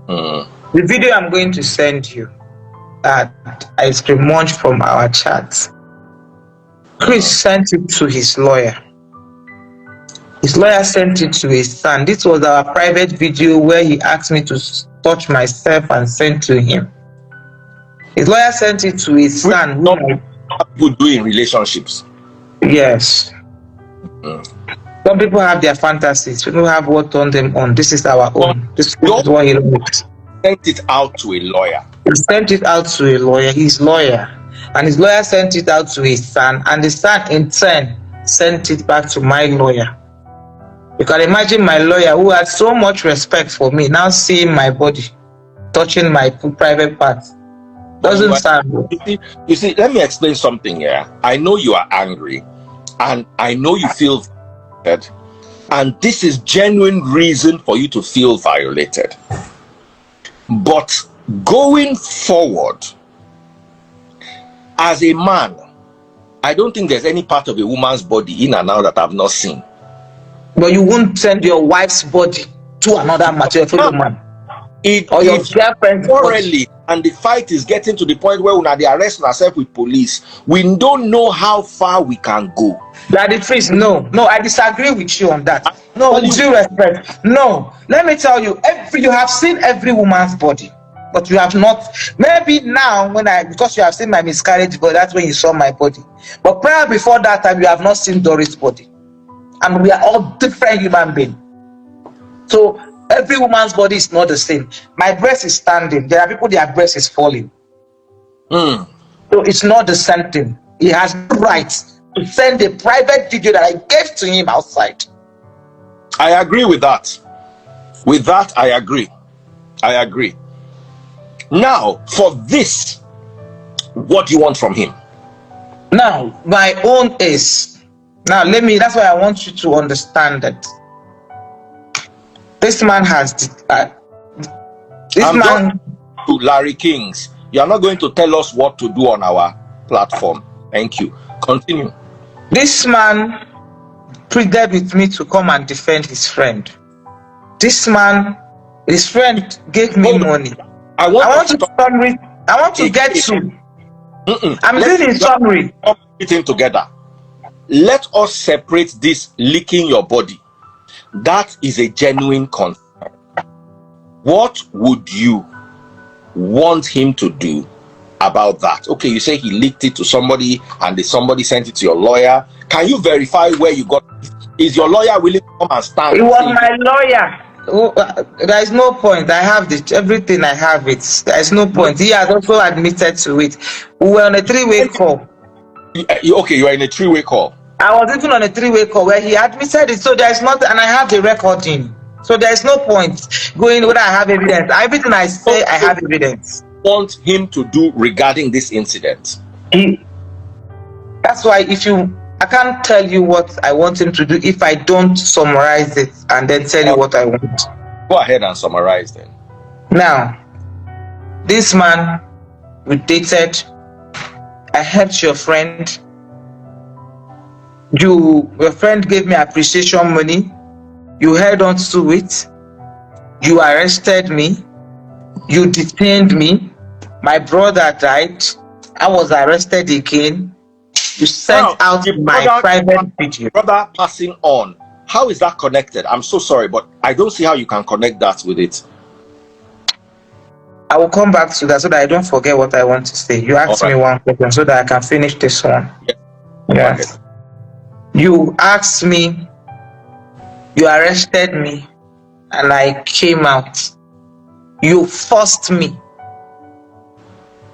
the video I'm going to send you that I screenshot from our chat, Chris sent it to his lawyer. His lawyer sent it to his son. This was our private video where he asked me to touch myself and send to him. His lawyer sent it to his son. Not people do in relationships. Yes. Some people have their fantasies. People have what turned them on. This is our own. This is what he wrote. Sent it out to a lawyer. He sent it out to a lawyer, his lawyer. And his lawyer sent it out to his son. And the son in turn sent it back to my lawyer. You can imagine my lawyer, who had so much respect for me, now seeing my body, touching my private parts. Doesn't sound good. You see, let me explain something here. I know you are angry, and I know you feel violated, and this is genuine reason for you to feel violated. But going forward, as a man, I don't think there's any part of a woman's body in and out that I've not seen. But you won't send your wife's body to another fellow man. Or your girlfriend's body. And the fight is getting to the point where they arrest ourselves with police. We don't know how far we can go. Daddy Freeze, no, I disagree with you on that. No, with due respect. No, let me tell you, you have seen every woman's body, but you have not. Maybe now, because you have seen my miscarriage body, that's when you saw my body. But prior before that time, you have not seen Doris' body, and we are all different human beings. So every woman's body is not the same. My breast is standing. There are people, their breast is falling. So it's not the same thing. He has no right to send a private video that I gave to him outside. I agree with that. With that, I agree. Now, for this, what do you want from him? Now, my own is, that's why I want you to understand that this man has to Larry Kings. You are not going to tell us what to do on our platform. Thank you. Continue. This man pleaded with me to come and defend his friend. This man, his friend gave me money. I want to get to. I'm doing in summary. Everything together. Let us separate this licking your body. That is a genuine concern. What would you want him to do about that? Okay, you say he leaked it to somebody and somebody sent it to your lawyer. Can you verify where you got it? Is your lawyer willing to come and stand? It was my lawyer. There is no point. I have everything. I have it. There is no point. He has also admitted to it. We were on a three-way call. Okay, you are in a three-way call. I was even on a three-way call where he admitted it. So there is not, and I have the recording. So there is no point going whether I have evidence. Everything I say, I have evidence. Want him to do regarding this incident? That's why I can't tell you what I want him to do if I don't summarize it and then tell you what I want. Go ahead and summarize then. Now, this man, we dated. I helped your friend. Your friend gave me appreciation money. You held on to it. You arrested me. You detained me. My brother died. I was arrested again. You sent out my private video. Brother passing on. How is that connected? I'm so sorry, but I don't see how you can connect that with it. I will come back to that so that I don't forget what I want to say. You asked me one question so that I can finish this one. Yes. You asked me, you arrested me, and I came out. You forced me.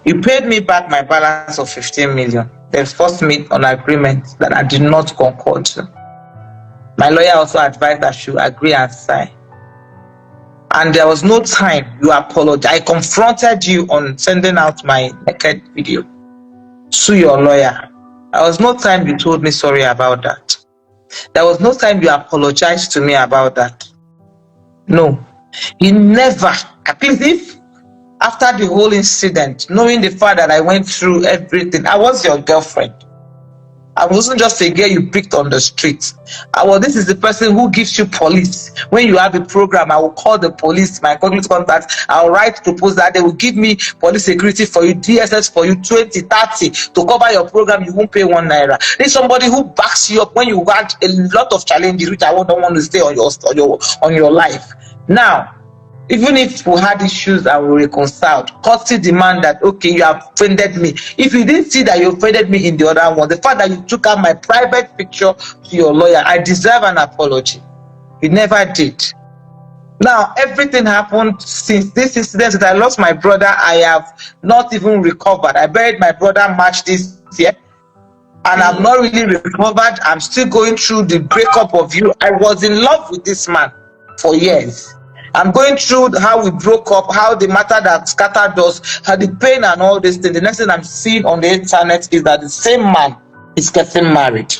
You paid me back my balance of 15 million. Then forced me on agreement that I did not concord to. My lawyer also advised I should agree and sign. And there was no time you apologized. I confronted you on sending out my naked video to your lawyer. There was no time you told me sorry about that. There was no time you apologized to me about that. No. You never. At least if after the whole incident, knowing the fact that I went through everything, I was your girlfriend. I wasn't just a girl you picked on the street. This is the person who gives you police. When you have a program, I will call the police, my contacts. I'll write to post that they will give me police security for you, DSS for you, 20, 30 to cover your program. You won't pay 1 naira. There's somebody who backs you up when you got a lot of challenges, which I don't want to stay on your life. Now, even if we had issues and we reconciled, courtesy demand that, okay, you have offended me. If you didn't see that you offended me in the other one, the fact that you took out my private picture to your lawyer, I deserve an apology. You never did. Now, everything happened since this incident that I lost my brother. I have not even recovered. I buried my brother March this year, and I've not really recovered. I'm still going through the breakup of you. I was in love with this man for years. I'm going through how we broke up, how the matter that scattered us, how the pain and all this thing. The next thing I'm seeing on the internet is that the same man is getting married.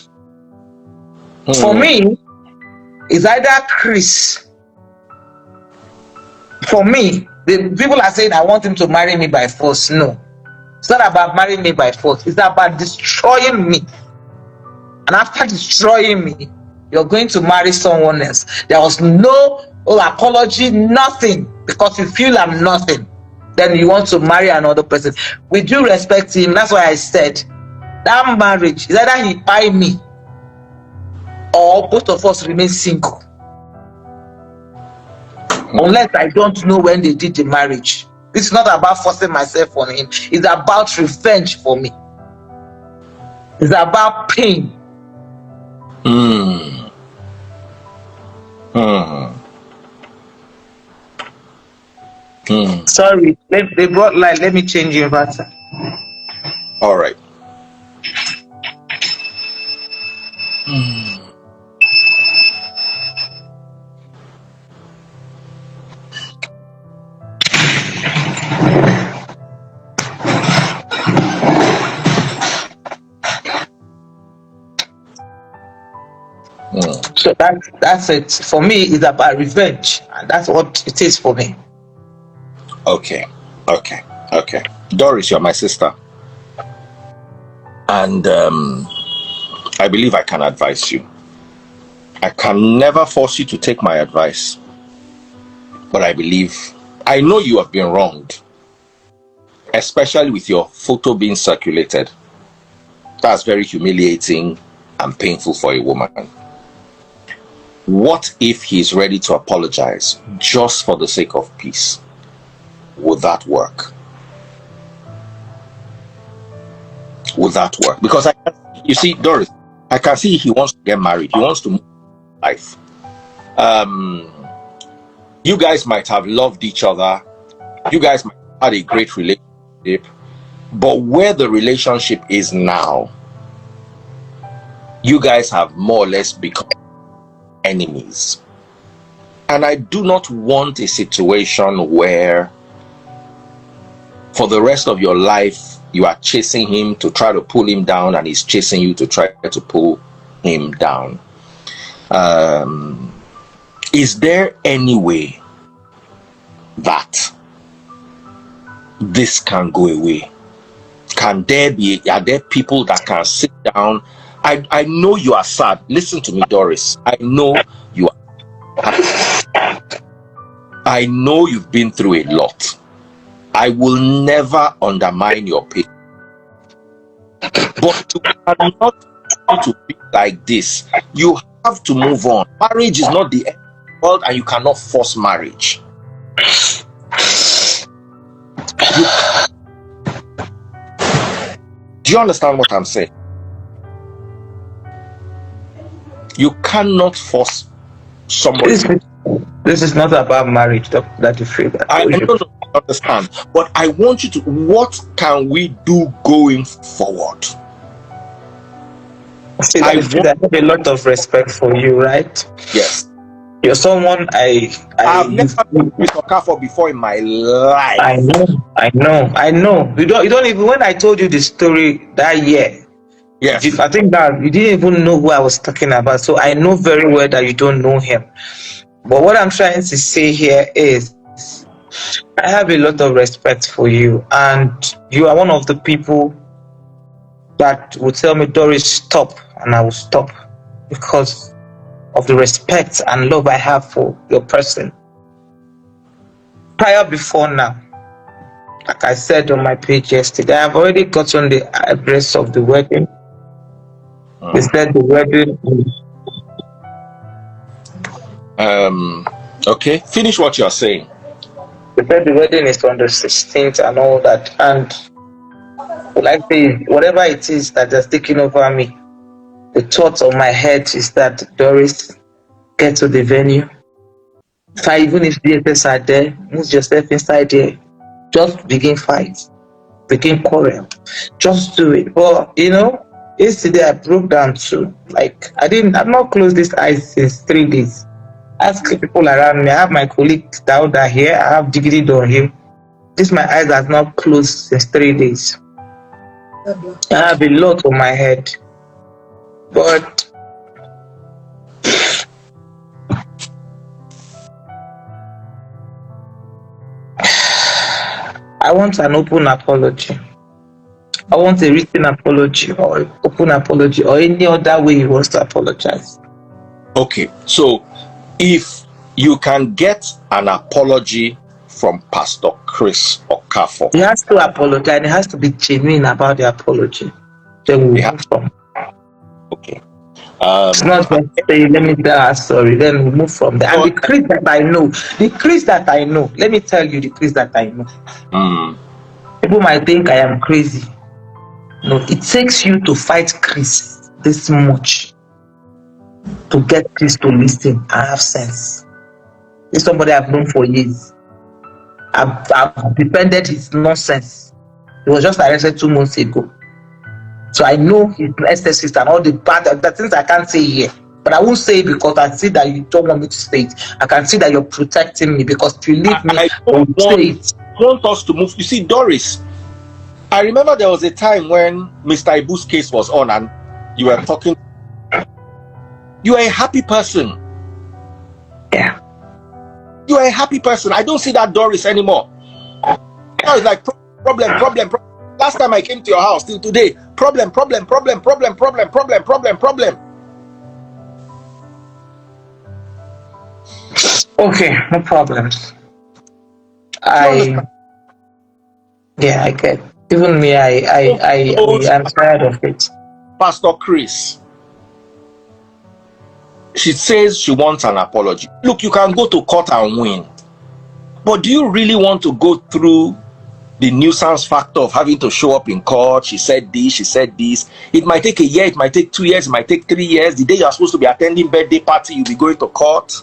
For me, it's either Chris. For me, the people are saying I want him to marry me by force. No, it's not about marrying me by force. It's about destroying me. And after destroying me, you're going to marry someone else. There was no apology, nothing, because you feel I'm nothing. Then you want to marry another person. With due respect to him, that's why I said that marriage is either he buy me or both of us remain single. Unless I don't know when they did the marriage. It's not about forcing myself on him. It's about revenge for me. It's about pain. Sorry, they brought light. Let me change your inverter. All right. So that's it. For me, it's about revenge, and that's what it is for me. Okay. Doris, you're my sister. And I believe I can advise you. I can never force you to take my advice. But I know you have been wronged. Especially with your photo being circulated. That's very humiliating and painful for a woman. What if he's ready to apologize just for the sake of peace? Would that work? Would that work? Because you see, Doris, I can see he wants to get married. He wants to move life. You guys might have loved each other. You guys might have had a great relationship. But where the relationship is now, you guys have more or less become enemies. And I do not want a situation where for the rest of your life you are chasing him to try to pull him down, and he's chasing you to try to pull him down. Is there any way that this can go away? Are there people that can sit down? I know you are sad. Listen to me, Doris. I know you are sad. I know you've been through a lot. I will never undermine your pain. But you cannot continue to be like this. You have to move on. Marriage is not the end of the world, and you cannot force marriage. Do you understand what I'm saying? You cannot force somebody. This is not about marriage, that you feel that. I don't understand, but I want you to. What can we do going forward? See, I have a lot of respect for you, right? Yes. You're someone I've never met Mr. Okafor before in my life. I know. You don't even. When I told you the story that year, yes, I think that you didn't even know who I was talking about. So I know very well that you don't know him. But what I'm trying to say here is, I have a lot of respect for you, and you are one of the people that will tell me, Doris, stop, and I will stop because of the respect and love I have for your person. Before now, like I said on my page yesterday, I've already gotten the address of the wedding. They said the wedding. Okay, finish what you're saying. They said the wedding is on the 16th and all that, and like whatever it is that has taken over me, the thought on my head is that, Doris, get to the venue. Even if DSS are there, move yourself inside there. Just begin fight, begin quarrel. Just do it. But yesterday I broke down too. Like I've not closed this eyes since 3 days. Ask people around me. I have my colleague Dauda here. I have Diggity on him. My eyes has not closed since 3 days. I have a lot on my head. But I want an open apology. I want a written apology or open apology or any other way he wants to apologize. Okay, so if you can get an apology from Pastor Chris Okafor, he has to apologize. He has to be genuine about the apology. Then we move from. Okay. It's not just say, let me tell her sorry, then we move from there. And the Chris that I know, let me tell you the Chris that I know. People might think I am crazy. No, it takes you to fight Chris this much to get Chris to listen and have sense. It's somebody I've known for years. I've defended his nonsense. He was just arrested 2 months ago. So I know his excesses and all the things I can't say here. But I won't say it because I see that you don't want me to say it. I can see that you're protecting me because if you leave me, I want us to move. You see, Doris, I remember there was a time when Mr. Ibu's case was on and you were talking. You are a happy person. Yeah. You are a happy person. I don't see that Doris anymore. Now it's like problem. Last time I came to your house till today, problem. Okay, no problems. I get. Even me, I'm tired of it. Pastor Chris, she says she wants an apology. Look, you can go to court and win, but do you really want to go through the nuisance factor of having to show up in court? She said this. It might take a year, it might take 2 years, it might take 3 years. The day you are supposed to be attending birthday party, you'll be going to court.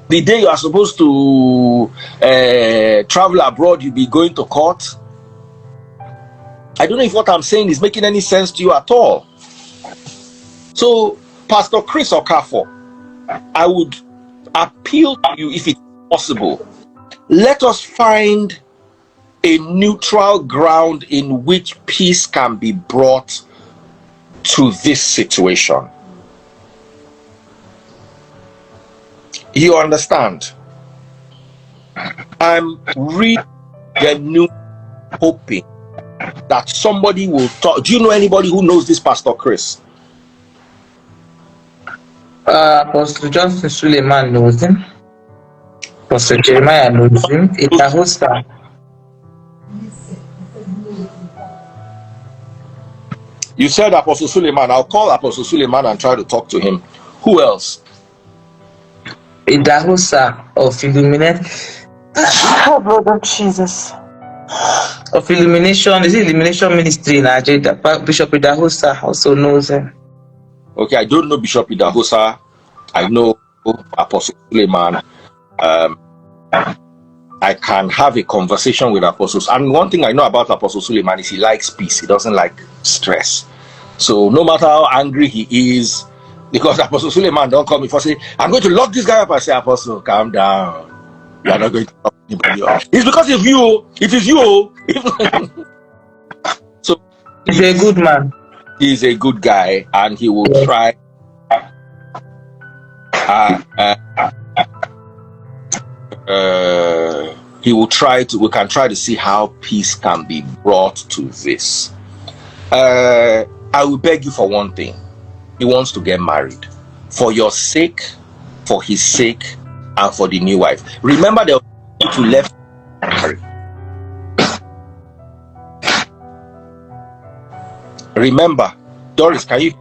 The day you are supposed to travel abroad, you'll be going to court. I don't know if what I'm saying is making any sense to you at all. So, Pastor Chris Okafor, I would appeal to you, if it's possible, let us find a neutral ground in which peace can be brought to this situation. You understand? I'm really hoping that somebody will talk. Do you know anybody who knows this Pastor Chris? Apostle Johnson Suleiman knows him. Pastor Jeremiah knows him. It's a host. You said Apostle Suleiman. I'll call Apostle Suleiman and try to talk to him. Who else? Idahosa of Illuminate. Oh, brother Jesus. of Illumination. Is it Illumination Ministry in Nigeria? Bishop Idahosa also knows him. Okay, I don't know Bishop Idahosa. I know Apostle Suleiman. I can have a conversation with Apostles. And one thing I know about Apostle Suleiman is he likes peace. He doesn't like stress. So no matter how angry he is, because Apostle Suleiman don't come before say, I'm going to lock this guy up. I say, Apostle, calm down. You are not going to lock anybody up. It's because if it's you. So he's a good man. He's a good guy, and he will try. He will try to. We can try to see how peace can be brought to this. I will beg you for one thing. He wants to get married, for your sake, for his sake, and for the new wife. Remember, there were people who left married. Remember, Doris, can you?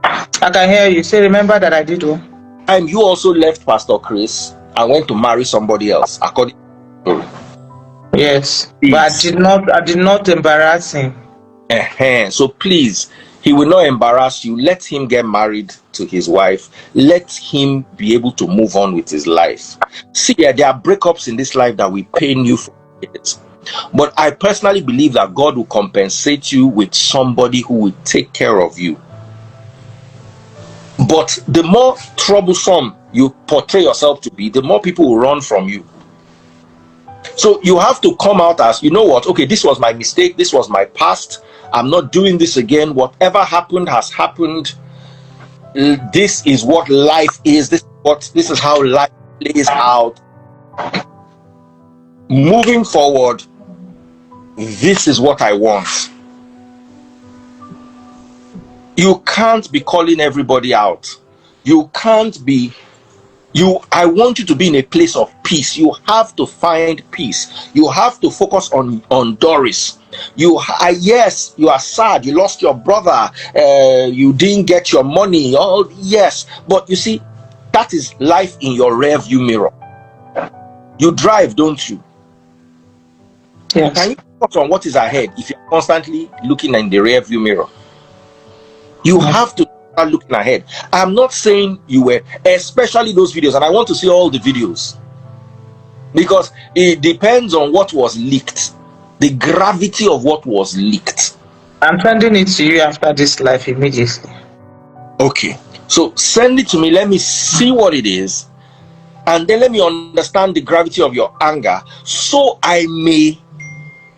I can hear you. Say, remember that I did one. And you also left Pastor Chris and went to marry somebody else, according to the story. Yes, but I did not embarrass him. So please, he will not embarrass you. Let him get married to his wife. Let him be able to move on with his life. See, there are breakups in this life that will pain you for years. But I personally believe that God will compensate you with somebody who will take care of you. But the more troublesome you portray yourself to be, the more people will run from you. So you have to come out as, you know what, okay, this was my mistake, this was my past, I'm not doing this again, whatever happened has happened, this is what life is, this is how life plays out. Moving forward, this is what I want. You can't be calling everybody out. You can't be, I want you to be in a place of peace. You have to find peace. You have to focus on Doris. Yes, you are sad. You lost your brother. You didn't get your money. Oh, yes. But you see, that is life in your rear view mirror. You drive, don't you? Yes. Can you focus on what is ahead if you're constantly looking in the rear view mirror? You have to start looking ahead. I'm not saying you were, especially those videos, and I want to see all the videos, because it depends on what was leaked, the gravity of what was leaked. I'm sending it to you after this live immediately. Okay, so send it to me. Let me see what it is, and then let me understand the gravity of your anger, so I may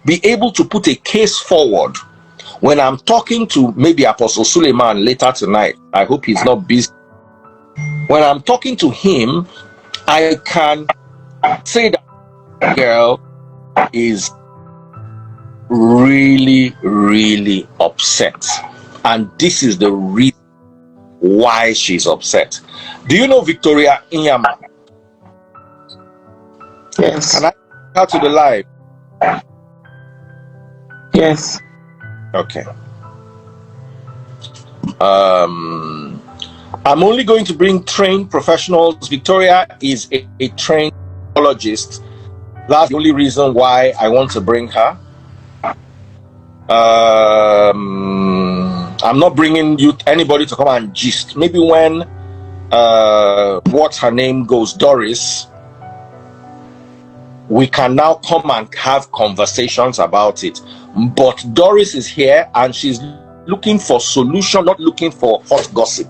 be able to put a case forward when I'm talking to maybe Apostle Suleiman later tonight. I hope he's not busy. When I'm talking to him, I can say that girl is really, really upset. And this is the reason why she's upset. Do you know Victoria Inyama? Yes. Can I go to the live? Yes. Okay. I'm only going to bring trained professionals. Victoria is a trained psychologist. That's the only reason why I want to bring her. I'm not bringing anybody to come and gist. Maybe when what's her name goes, Doris, we can now come and have conversations about it. But Doris is here and she's looking for solution, not looking for hot gossip.